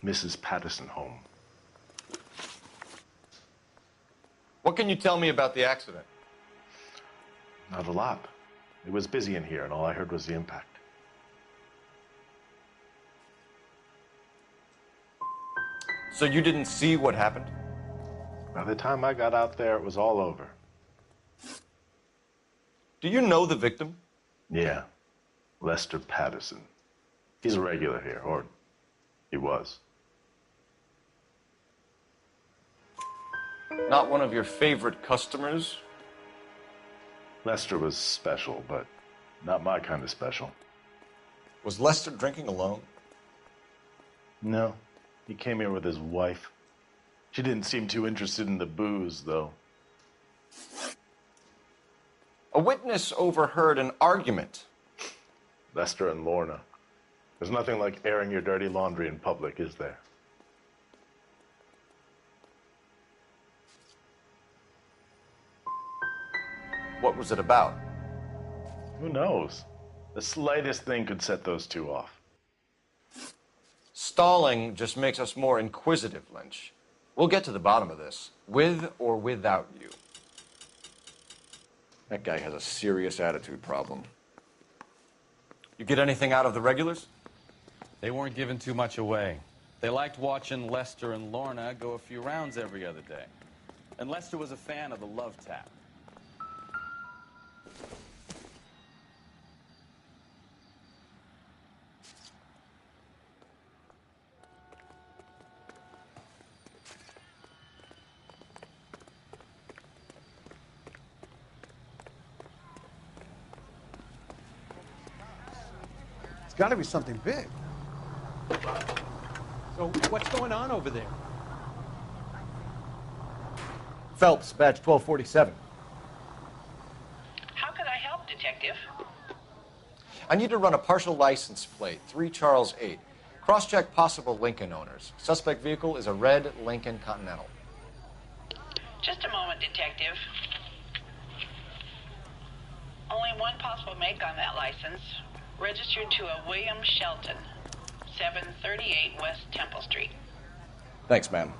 Mrs. Patterson, home. What can you tell me about the accident? Not a lot. It was busy in here, and all I heard was the impact. So you didn't see what happened? By the time I got out there, it was all over. Do you know the victim? Yeah. Lester Patterson. He's a regular here, or he was. Not one of your favorite customers? Lester was special, but not my kind of special. Was Lester drinking alone? No. He came here with his wife. She didn't seem too interested in the booze, though. A witness overheard an argument. Lester and Lorna. There's nothing like airing your dirty laundry in public, is there? What was it about? Who knows? The slightest thing could set those two off. Stalling just makes us more inquisitive, Lynch. We'll get to the bottom of this, with or without you. That guy has a serious attitude problem. You get anything out of the regulars? They weren't giving too much away. They liked watching Lester and Lorna go a few rounds every other day. And Lester was a fan of the Love Tap. It's got to be something big. So what's going on over there? Phelps, badge 1247. How could I help, Detective? I need to run a partial license plate, 3 Charles 8. Cross-check possible Lincoln owners. Suspect vehicle is a red Lincoln Continental. Just a moment, Detective. Only one possible make on that license. Registered to a William Shelton, 738 West Temple Street. Thanks, ma'am.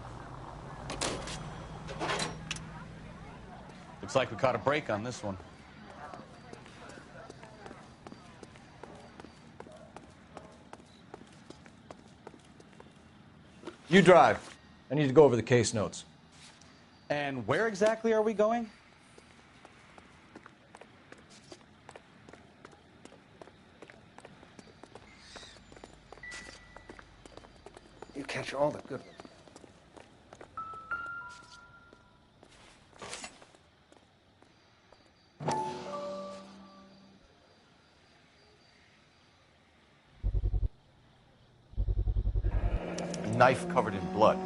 Looks like we caught a break on this one. You drive. I need to go over the case notes. And where exactly are we going? You catch all the good ones. A knife covered in blood.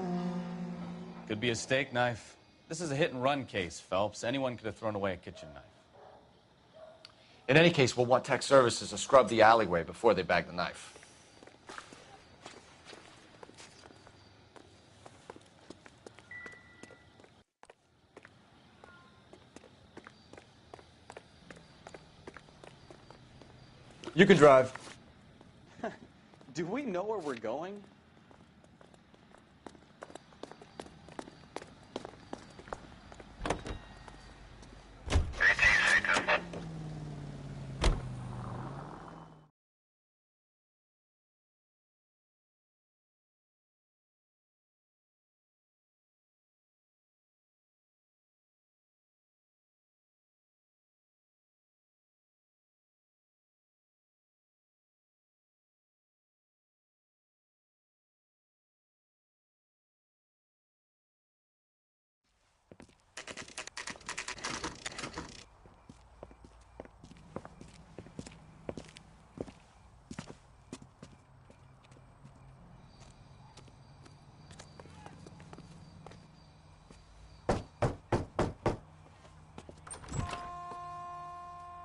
Could be a steak knife. This is a hit-and-run case, Phelps. Anyone could have thrown away a kitchen knife. In any case, we'll want tech services to scrub the alleyway before they bag the knife. You can drive. Do we know where we're going?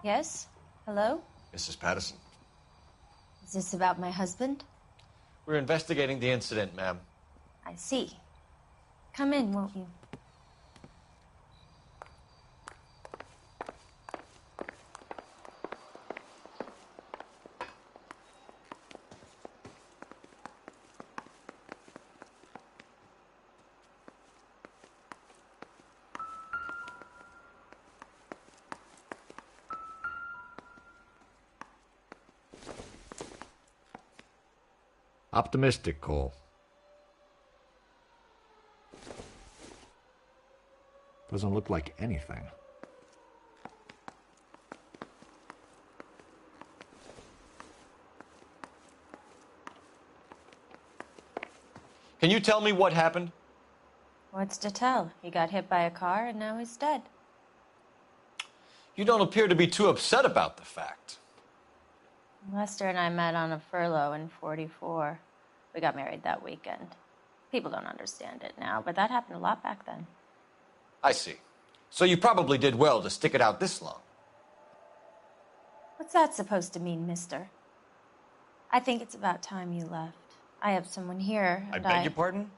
Yes? Hello? Mrs. Patterson. Is this about my husband? We're investigating the incident, ma'am. I see. Come in, won't you? Optimistic, Cole. Doesn't look like anything. Can you tell me what happened? What's to tell? He got hit by a car and now he's dead. You don't appear to be too upset about the fact. Lester and I met on a furlough in '44. We got married that weekend. People don't understand it now, but that happened a lot back then. I see. So you probably did well to stick it out this long. What's that supposed to mean, mister? I think it's about time you left. I have someone here, I and beg your pardon?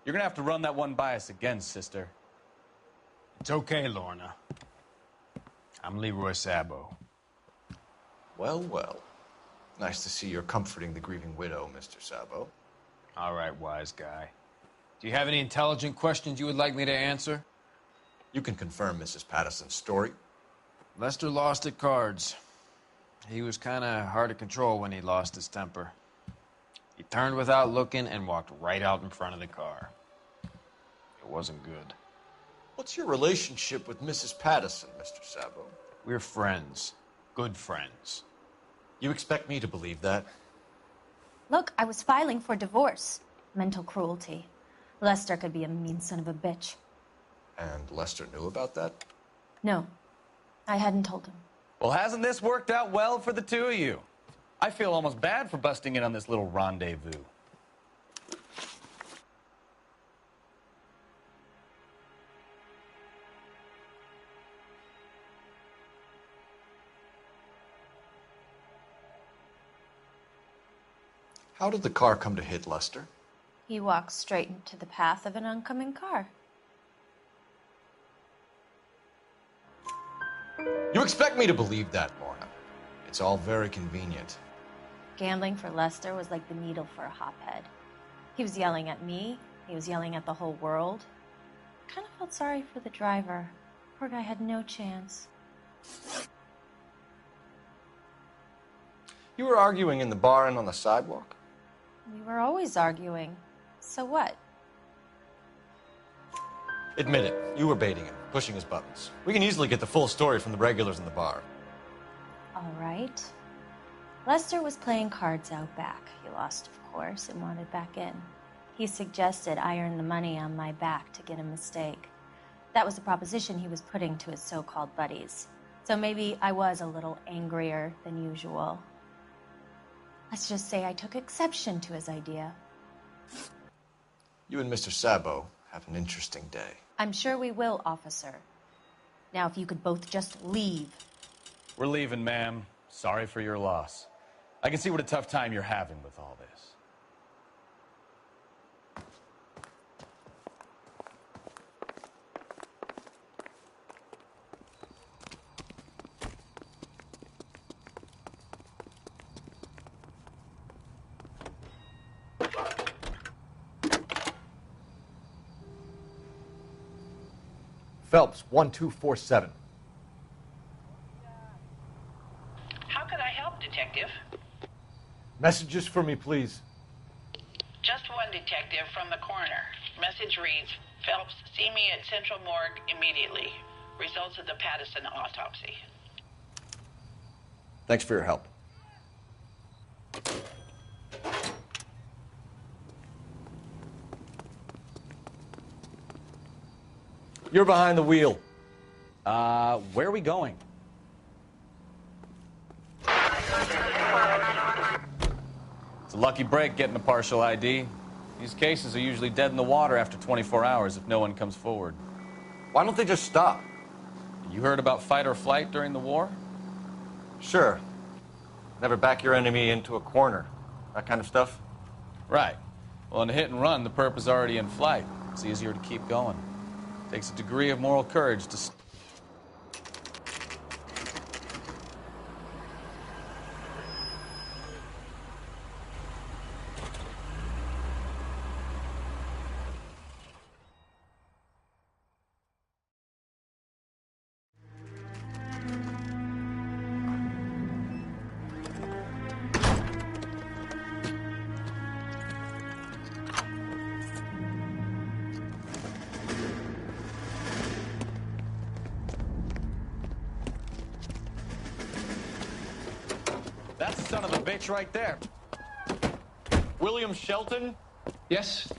You're gonna have to run that one by us again, sister. It's okay, Lorna. I'm Leroy Sabo. Well, well. Nice to see you're comforting the grieving widow, Mr. Sabo. All right, wise guy. Do you have any intelligent questions you would like me to answer? You can confirm Mrs. Patterson's story. Lester lost at cards. He was kind of hard to control when he lost his temper. He turned without looking and walked right out in front of the car. It wasn't good. What's your relationship with Mrs. Patterson, Mr. Sabo? We're friends. Good friends. You expect me to believe that? Look, I was filing for divorce. Mental cruelty. Lester could be a mean son of a bitch. And Lester knew about that? No, I hadn't told him. Well, hasn't this worked out well for the two of you? I feel almost bad for busting in on this little rendezvous. How did the car come to hit Lester? He walked straight into the path of an oncoming car. You expect me to believe that, Lorna. It's all very convenient. Gambling for Lester was like the needle for a hophead. He was yelling at me. He was yelling at the whole world. I kind of felt sorry for the driver. Poor guy had no chance. You were arguing in the bar and on the sidewalk? We were always arguing. So what? Admit it. You were baiting him, pushing his buttons. We can easily get the full story from the regulars in the bar. All right. Lester was playing cards out back. He lost, of course, and wanted back in. He suggested I earn the money on my back to get a mistake. That was the proposition he was putting to his so-called buddies. So maybe I was a little angrier than usual. Let's just say I took exception to his idea. You and Mr. Sabo have an interesting day. I'm sure we will, officer. Now, if you could both just leave. We're leaving, ma'am. Sorry for your loss. I can see what a tough time you're having with all this. Phelps, 1247. How could I help, Detective? Messages for me, please. Just one detective from the coroner. Message reads, Phelps, see me at Central Morgue immediately. Results of the Patterson autopsy. Thanks for your help. You're behind the wheel. Where are we going? It's a lucky break getting a partial ID. These cases are usually dead in the water after 24 hours if no one comes forward. Why don't they just stop? You heard about fight or flight during the war? Sure. Never back your enemy into a corner. That kind of stuff? Right. Well, in a hit and run, the perp is already in flight. It's easier to keep going. Takes a degree of moral courage to... That's the son of a bitch right there. William Shelton? Yes?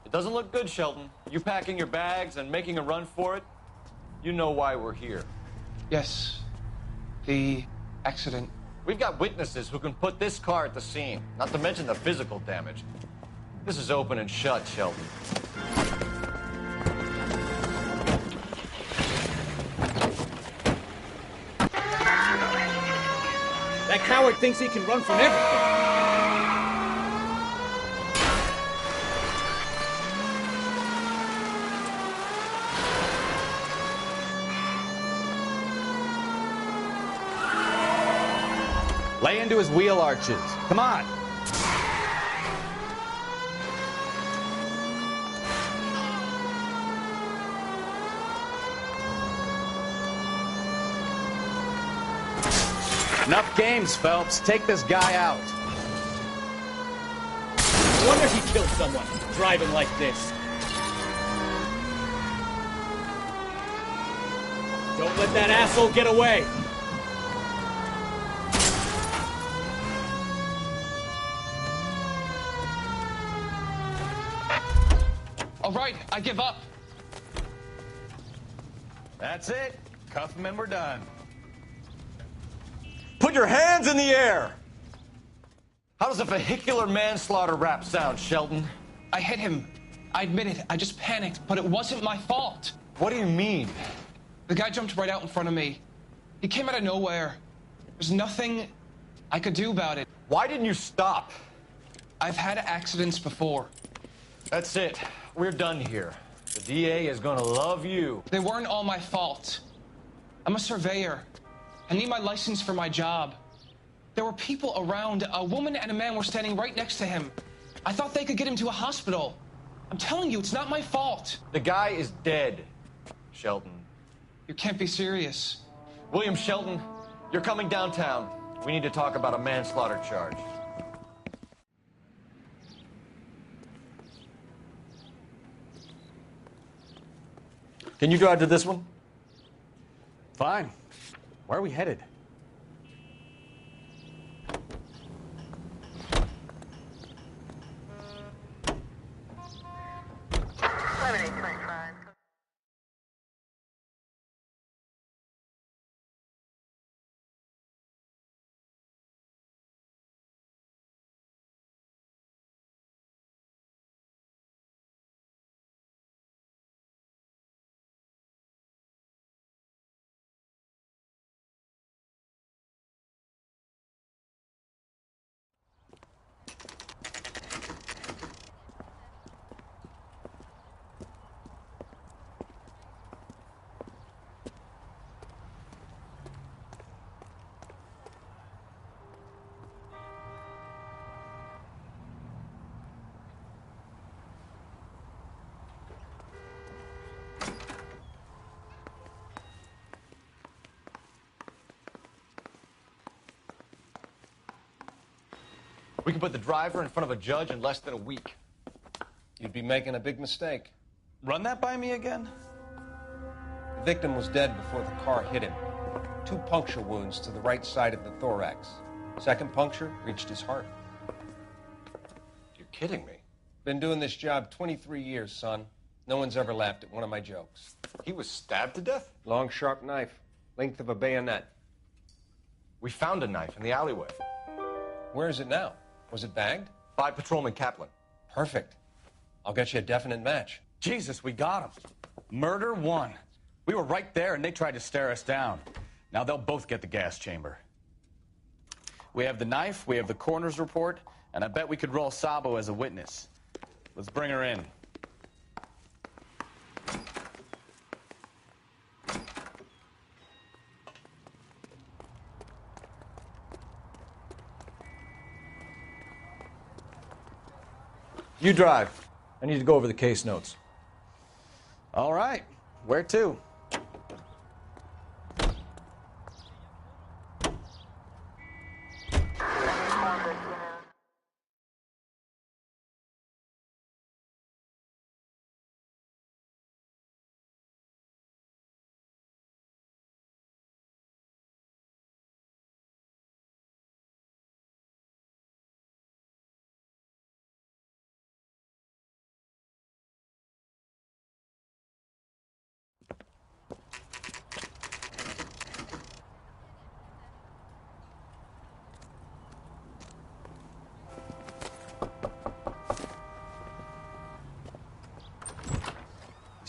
It doesn't look good, Shelton. You packing your bags and making a run for it? You know why we're here. Yes. The accident. We've got witnesses who can put this car at the scene, not to mention the physical damage. This is open and shut, Sheldon. That coward thinks he can run from everything. Lay into his wheel arches. Come on. Enough games, Phelps. Take this guy out. No wonder he killed someone, driving like this. Don't let that asshole get away. All right, I give up. That's it. Cuff him and we're done. Put your hands in the air! How does a vehicular manslaughter rap sound, Sheldon? I hit him. I admit it. I just panicked, but it wasn't my fault. What do you mean? The guy jumped right out in front of me. He came out of nowhere. There's nothing I could do about it. Why didn't you stop? I've had accidents before. That's it. We're done here. The DA is gonna love you. They weren't all my fault. I'm a surveyor. I need my license for my job. There were people around. A woman and a man were standing right next to him. I thought they could get him to a hospital. I'm telling you, it's not my fault. The guy is dead, Sheldon. You can't be serious. William Shelton, you're coming downtown. We need to talk about a manslaughter charge. Can you drive to this one? Fine. Where are we headed? We can put the driver in front of a judge in less than a week. You'd be making a big mistake. Run that by me again? The victim was dead before the car hit him. 2 puncture wounds to the right side of the thorax. Second puncture reached his heart. You're kidding me. Been doing this job 23 years, son. No one's ever laughed at one of my jokes. He was stabbed to death? Long, sharp knife. Length of a bayonet. We found a knife in the alleyway. Where is it now? Was it bagged? By Patrolman Kaplan. Perfect. I'll get you a definite match. Jesus, we got him. Murder 1. We were right there and they tried to stare us down. Now they'll both get the gas chamber. We have the knife, we have the coroner's report, and I bet we could roll Sabo as a witness. Let's bring her in. You drive. I need to go over the case notes. All right. Where to?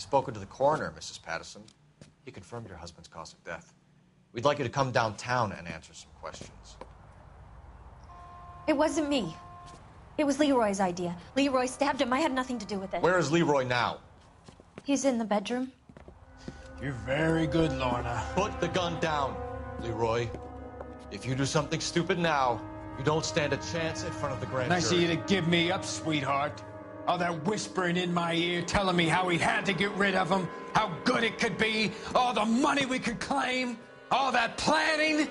Spoken to the coroner, Mrs. Patterson. He confirmed your husband's cause of death. We'd like you to come downtown and answer some questions. It wasn't me. It was Leroy's idea. Leroy stabbed him. I had nothing to do with it. Where is Leroy now? He's in the bedroom. You're very good, Lorna. Put the gun down, Leroy. If you do something stupid now, you don't stand a chance in front of the grand Nice of jury. you to give me up, sweetheart. All that whispering in my ear telling me how we had to get rid of him, how good it could be, all the money we could claim, all that planning,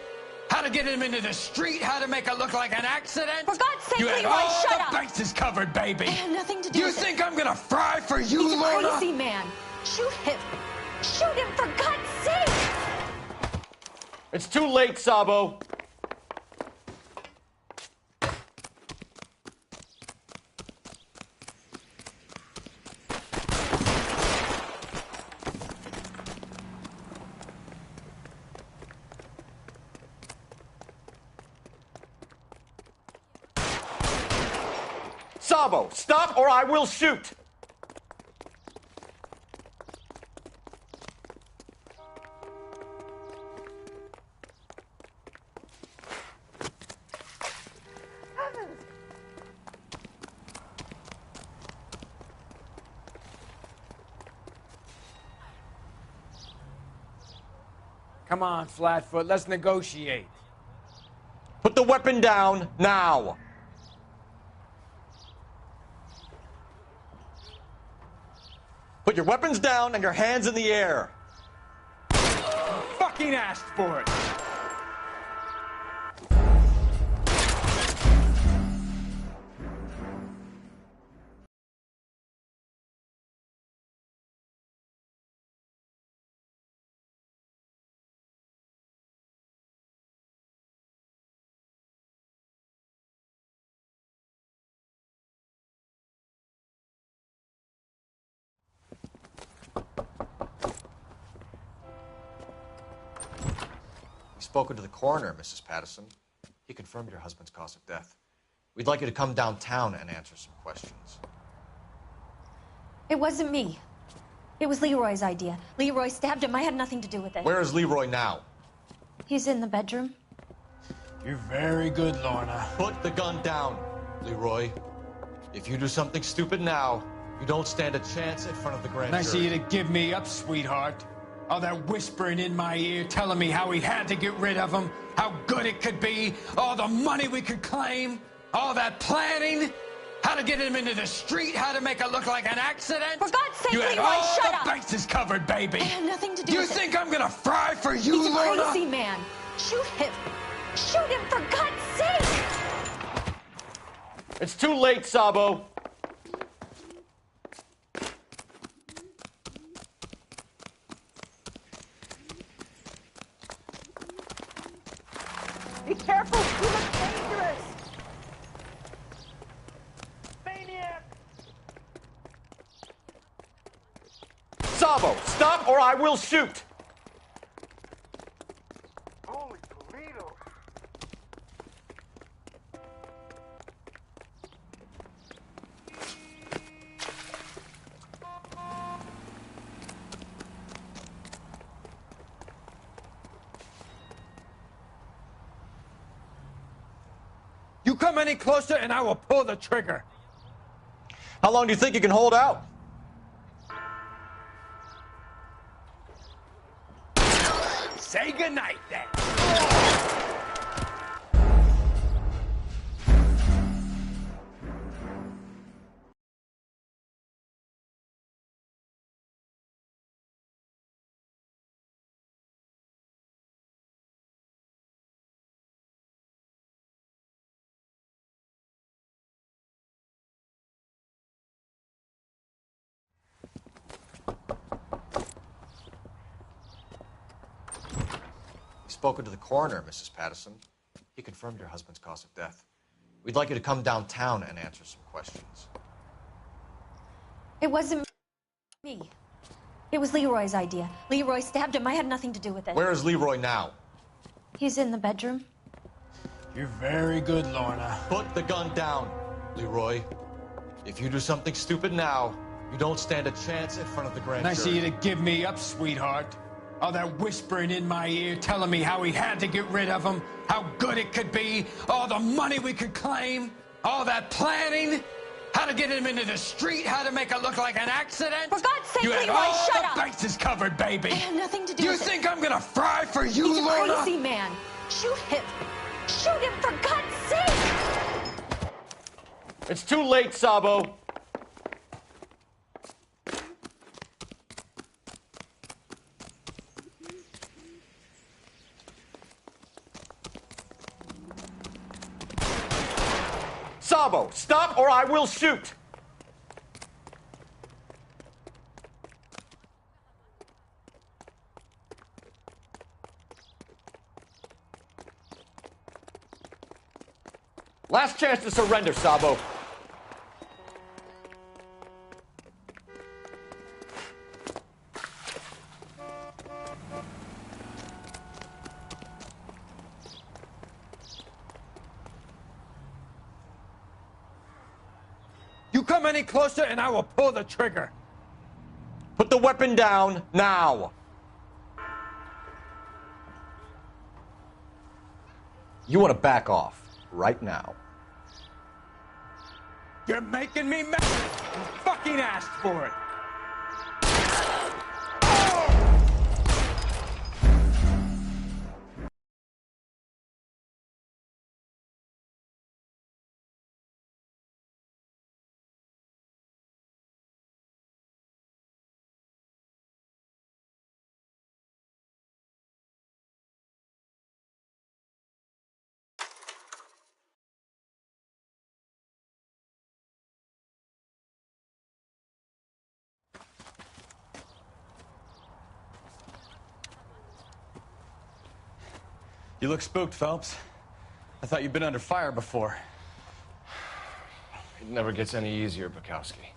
how to get him into the street, how to make it look like an accident. For God's sake, you had Leroy, all shut the up. bases covered, baby. I had nothing to do You with it. think I'm gonna fry for you, He's a Lorna? crazy man. Shoot him. Shoot him, for God's sake. It's too late, Sabo. Sabo, stop or I will shoot! Come on, Flatfoot, let's negotiate. Put the weapon down now! Put your weapons down and your hands in the air. Fucking asked for it. Spoken to the coroner, Mrs. Patterson. He confirmed your husband's cause of death. We'd like you to come downtown and answer some questions. It wasn't me. It was Leroy's idea. Leroy stabbed him. I had nothing to do with it. Where is Leroy now? He's in the bedroom. You're very good, Lorna. Put the gun down, Leroy. If you do something stupid now, you don't stand a chance in front of the grand Nice of jury. you to give me up, sweetheart. All that whispering in my ear telling me how we had to get rid of him, how good it could be, all the money we could claim, all that planning, how to get him into the street, how to make it look like an accident. For God's sake, you had Leroy, all shut the up. bases covered, baby. I had nothing to do You with it. think I'm gonna fry for you, He's a Lorna? crazy man. Shoot him. Shoot him, for God's sake. It's too late, Sabo. Be careful! You look dangerous! Maniac! Sabo, stop or I will shoot! Holy Toledo! You come any closer and I will pull the trigger. How long do you think you can hold out? Say goodnight, then. Spoken to the coroner, Mrs. Patterson. He confirmed your husband's cause of death. We'd like you to come downtown and answer some questions. It wasn't me. It was Leroy's idea. Leroy stabbed him. I had nothing to do with it. Where is Leroy now? He's in the bedroom. You're very good, Lorna. Put the gun down, Leroy. If you do something stupid now, You don't stand a chance in front of the grand Nice of jury. you to give me up, sweetheart. All that whispering in my ear, telling me how we had to get rid of him, how good it could be, all the money we could claim, all that planning, how to get him into the street, how to make it look like an accident. For God's sake, you had Leroy, all shut the up. bases covered, baby. I have nothing to do You with it. think I'm gonna fry for you, He's a Lorna? crazy man. Shoot him. Shoot him, for God's sake. It's too late, Sabo. Sabo, stop or I will shoot! Last chance to surrender, Sabo. You come any closer and I will pull the trigger. Put the weapon down now. You want to back off right now. You're making me mad. You fucking asked for it. You look spooked, Phelps. I thought you'd been under fire before. It never gets any easier, Bukowski.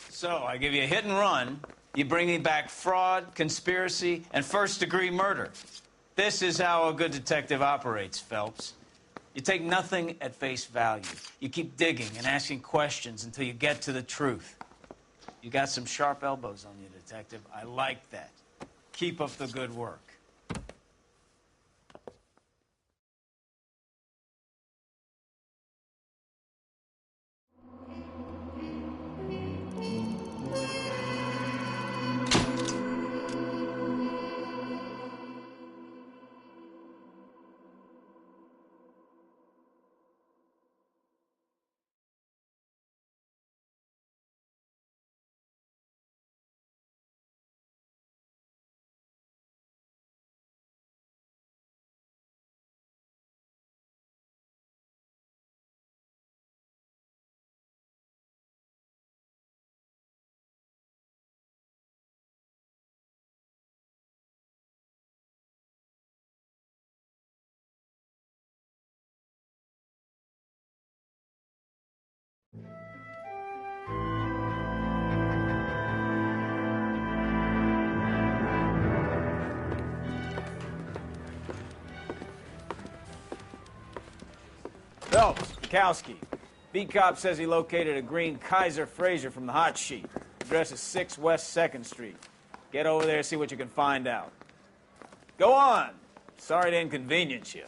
So, I give you a hit and run. You bring me back fraud, conspiracy, and first-degree murder. This is how a good detective operates, Phelps. You take nothing at face value. You keep digging and asking questions until you get to the truth. You got some sharp elbows on you, detective. I like that. Keep up the good work. Phelps, Bukowski. B-Cop says he located a green Kaiser Fraser from the hot sheet. Address is 6 West 2nd Street. Get over there, see what you can find out. Go on. Sorry to inconvenience you.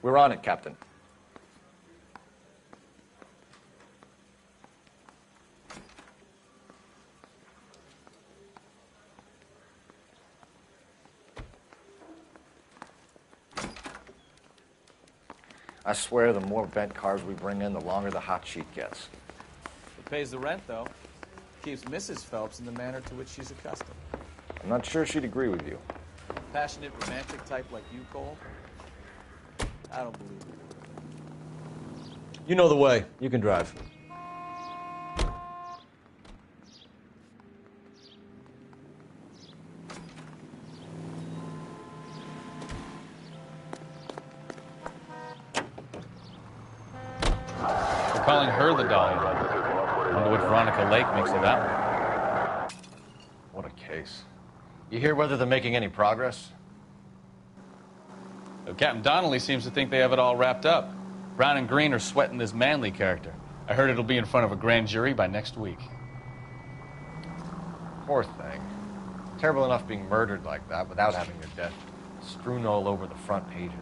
We're on it, Captain. I swear the more bent cars we bring in, the longer the hot sheet gets. It pays the rent, though. Keeps Mrs. Phelps in the manner to which she's accustomed. I'm not sure she'd agree with you. Passionate, romantic type like you, Cole. I don't believe it. You know the way. You can drive. They're calling her the Dahlia Letter. Wonder what Veronica Lake makes of that one. What a case. You hear whether they're making any progress? So Captain Donnelly seems to think they have it all wrapped up. Brown and Green are sweating this Manley character. I heard it'll be in front of a grand jury by next week. Poor thing. Terrible enough being murdered like that without having your death strewn all over the front pages.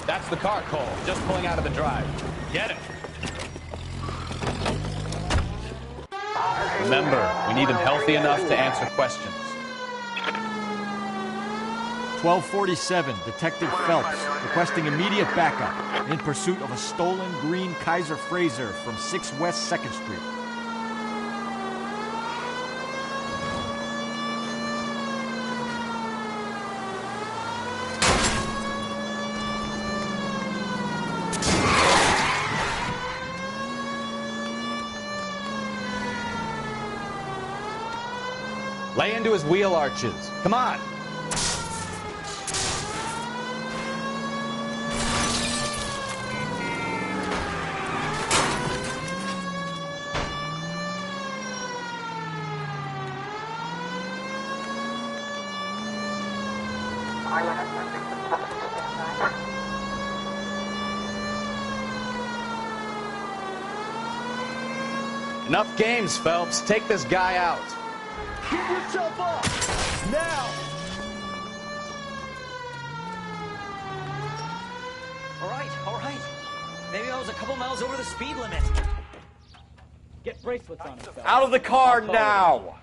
That's the car, Cole. Just pulling out of the drive. Get it. Remember, we need him healthy enough to answer questions. 1247, Detective Phelps, requesting immediate backup in pursuit of a stolen green Kaiser Frazer from 6 West 2nd Street. Lay into his wheel arches. Come on. Enough games, Phelps. Take this guy out. Give yourself up! Now! All right. Maybe I was a couple miles over the speed limit. Get bracelets on him. Out of the car now!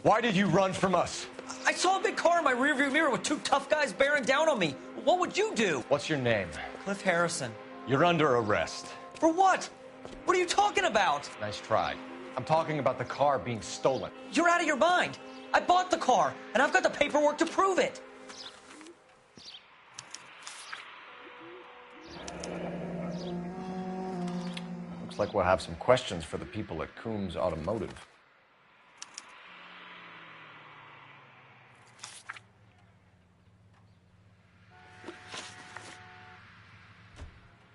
Why did you run from us? I saw a big car in my rearview mirror with 2 tough guys bearing down on me. What would you do? What's your name? Cliff Harrison. You're under arrest. For what? What are you talking about? Nice try. I'm talking about the car being stolen. You're out of your mind. I bought the car, and I've got the paperwork to prove it. Looks like we'll have some questions for the people at Coombs Automotive.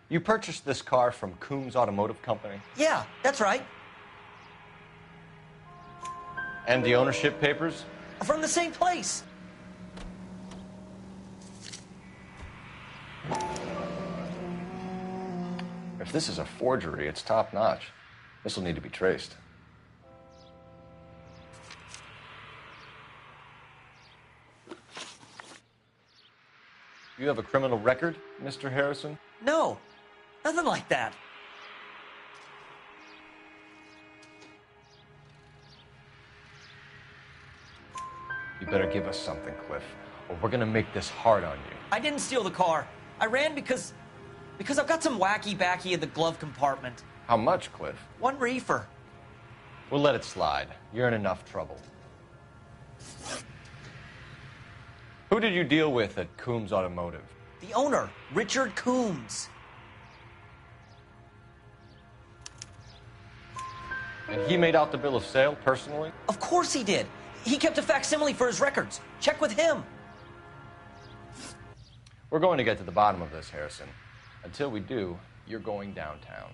You purchased this car from Coombs Automotive Company? Yeah, that's right. And the ownership papers? From the same place. If this is a forgery, it's top-notch. This will need to be traced. You have a criminal record, Mr. Harrison? No, nothing like that. You better give us something, Cliff, or we're gonna make this hard on you. I didn't steal the car. I ran because I've got some wacky-backy in the glove compartment. How much, Cliff? 1 reefer. We'll let it slide. You're in enough trouble. Who did you deal with at Coombs Automotive? The owner, Richard Coombs. And he made out the bill of sale personally? Of course he did. He kept a facsimile for his records. Check with him. We're going to get to the bottom of this, Harrison. Until we do, you're going downtown.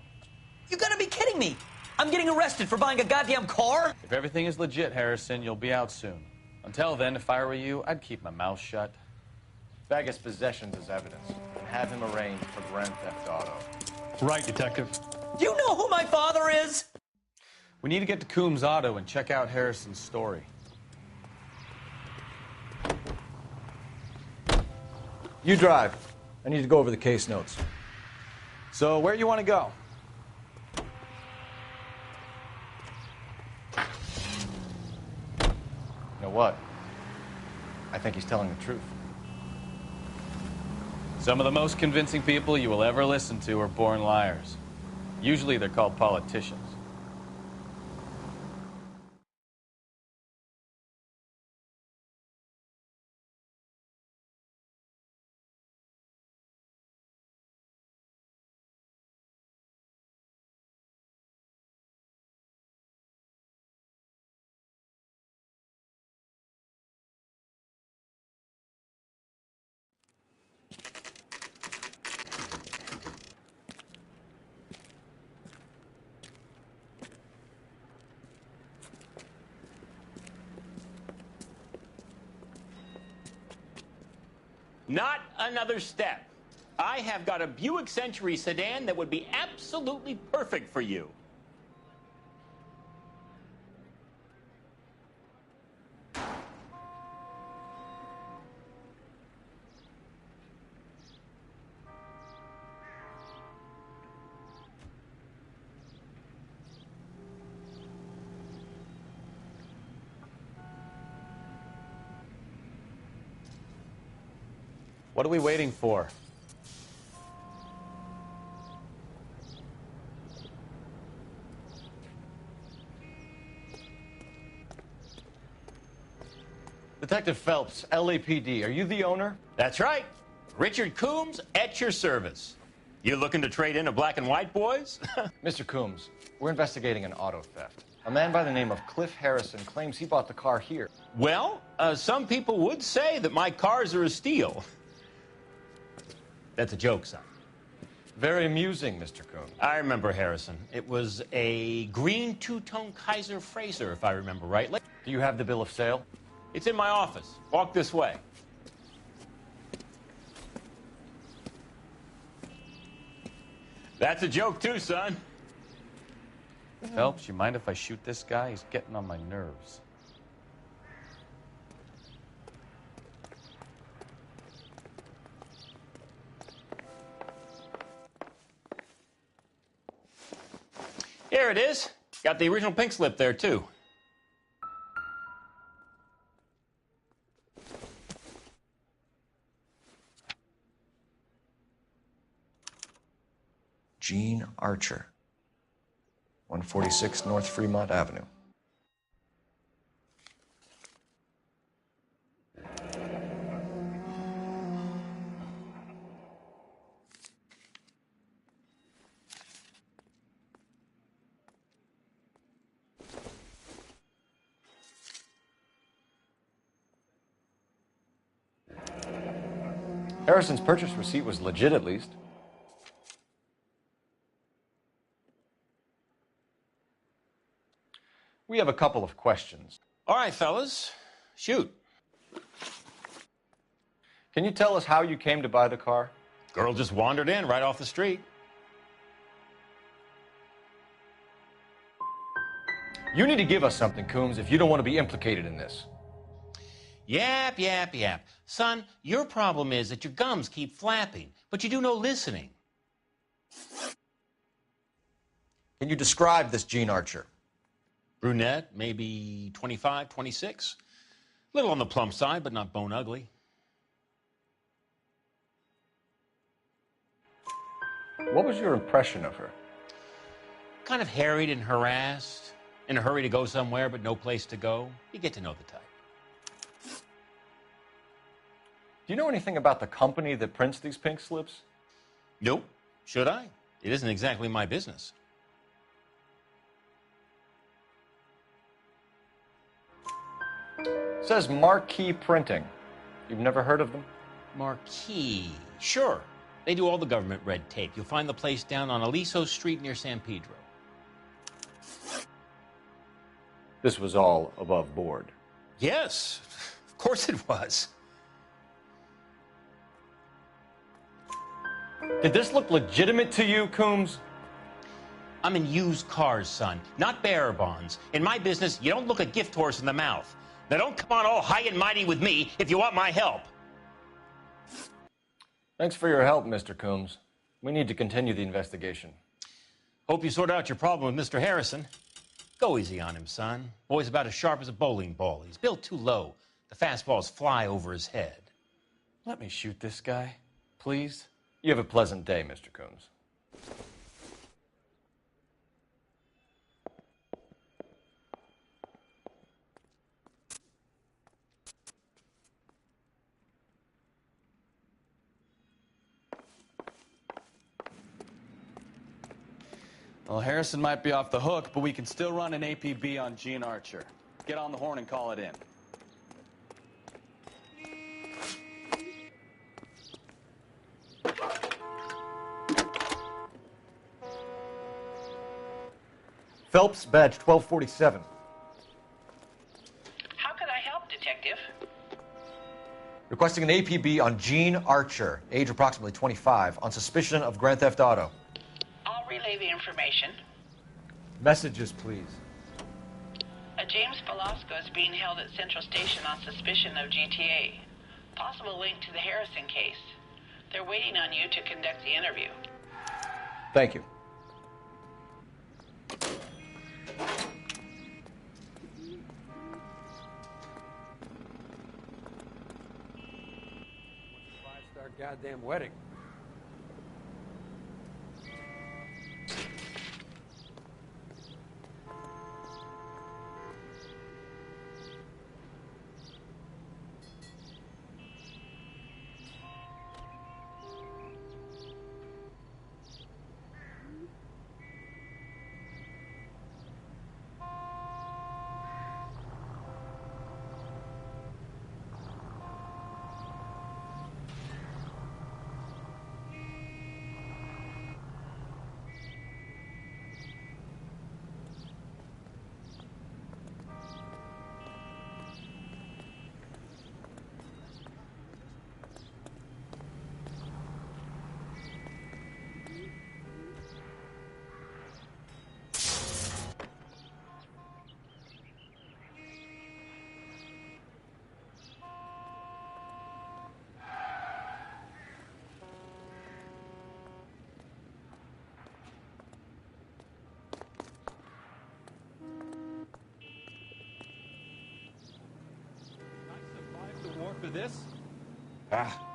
You gotta be kidding me. I'm getting arrested for buying a goddamn car? If everything is legit, Harrison, you'll be out soon. Until then, if I were you, I'd keep my mouth shut. Bag his possessions as evidence and have him arraigned for grand theft auto. Right, Detective. Do you know who my father is? We need to get to Coombs Auto and check out Harrison's story. You drive. I need to go over the case notes. So, where you want to go? You know what? I think he's telling the truth. Some of the most convincing people you will ever listen to are born liars. Usually they're called politicians. Not another step. I have got a Buick Century sedan that would be absolutely perfect for you. What are we waiting for? Detective Phelps, LAPD, are you the owner? That's right. Richard Coombs at your service. You looking to trade in a black and white, boys? Mr. Coombs, we're investigating an auto theft. A man by the name of Cliff Harrison claims he bought the car here. Well, some people would say that my cars are a steal. That's a joke, son. Very amusing, Mr. Coombs. I remember Harrison. It was a green two-tone Kaiser Frazer, if I remember rightly. Do you have the bill of sale? It's in my office. Walk this way. That's a joke, too, son. Phelps, you mind if I shoot this guy? He's getting on my nerves. Here it is. Got the original pink slip there, too. Gene Archer, 146 North Fremont Avenue. Harrison's purchase receipt was legit, at least. We have a couple of questions. All right, fellas. Shoot. Can you tell us how you came to buy the car? Girl just wandered in right off the street. You need to give us something, Coombs, if you don't want to be implicated in this. Yap, yap, yap. Son, your problem is that your gums keep flapping, but you do no listening. Can you describe this Gene Archer? Brunette, maybe 25, 26. Little on the plump side, but not bone ugly. What was your impression of her? Kind of harried and harassed. In a hurry to go somewhere, but no place to go. You get to know the type. Do you know anything about the company that prints these pink slips? Nope. Should I? It isn't exactly my business. It says Marquee Printing. You've never heard of them? Marquee. Sure. They do all the government red tape. You'll find the place down on Aliso Street near San Pedro. This was all above board. Yes, of course it was. Did this look legitimate to you, Coombs? I'm in used cars, son, not bearer bonds. In my business, you don't look a gift horse in the mouth. Now don't come on all high and mighty with me if you want my help. Thanks for your help, Mr. Coombs. We need to continue the investigation. Hope you sort out your problem with Mr. Harrison. Go easy on him, son. Boy's about as sharp as a bowling ball. He's built too low. The fastballs fly over his head. Let me shoot this guy, please. You have a pleasant day, Mr. Coombs. Well, Harrison might be off the hook, but we can still run an APB on Gene Archer. Get on the horn and call it in. Phelps, badge 1247. How could I help, Detective? Requesting an APB on Gene Archer, age approximately 25, on suspicion of Grand Theft Auto. I'll relay the information. Messages, please. A James Velasco is being held at Central Station on suspicion of GTA. Possible link to the Harrison case. They're waiting on you to conduct the interview. Thank you. Five-star goddamn wedding. For this? Ah.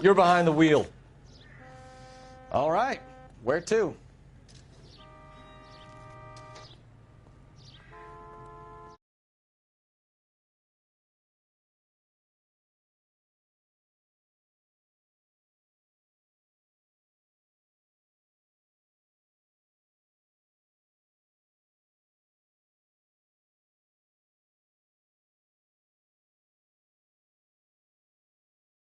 You're behind the wheel. All right. Where to?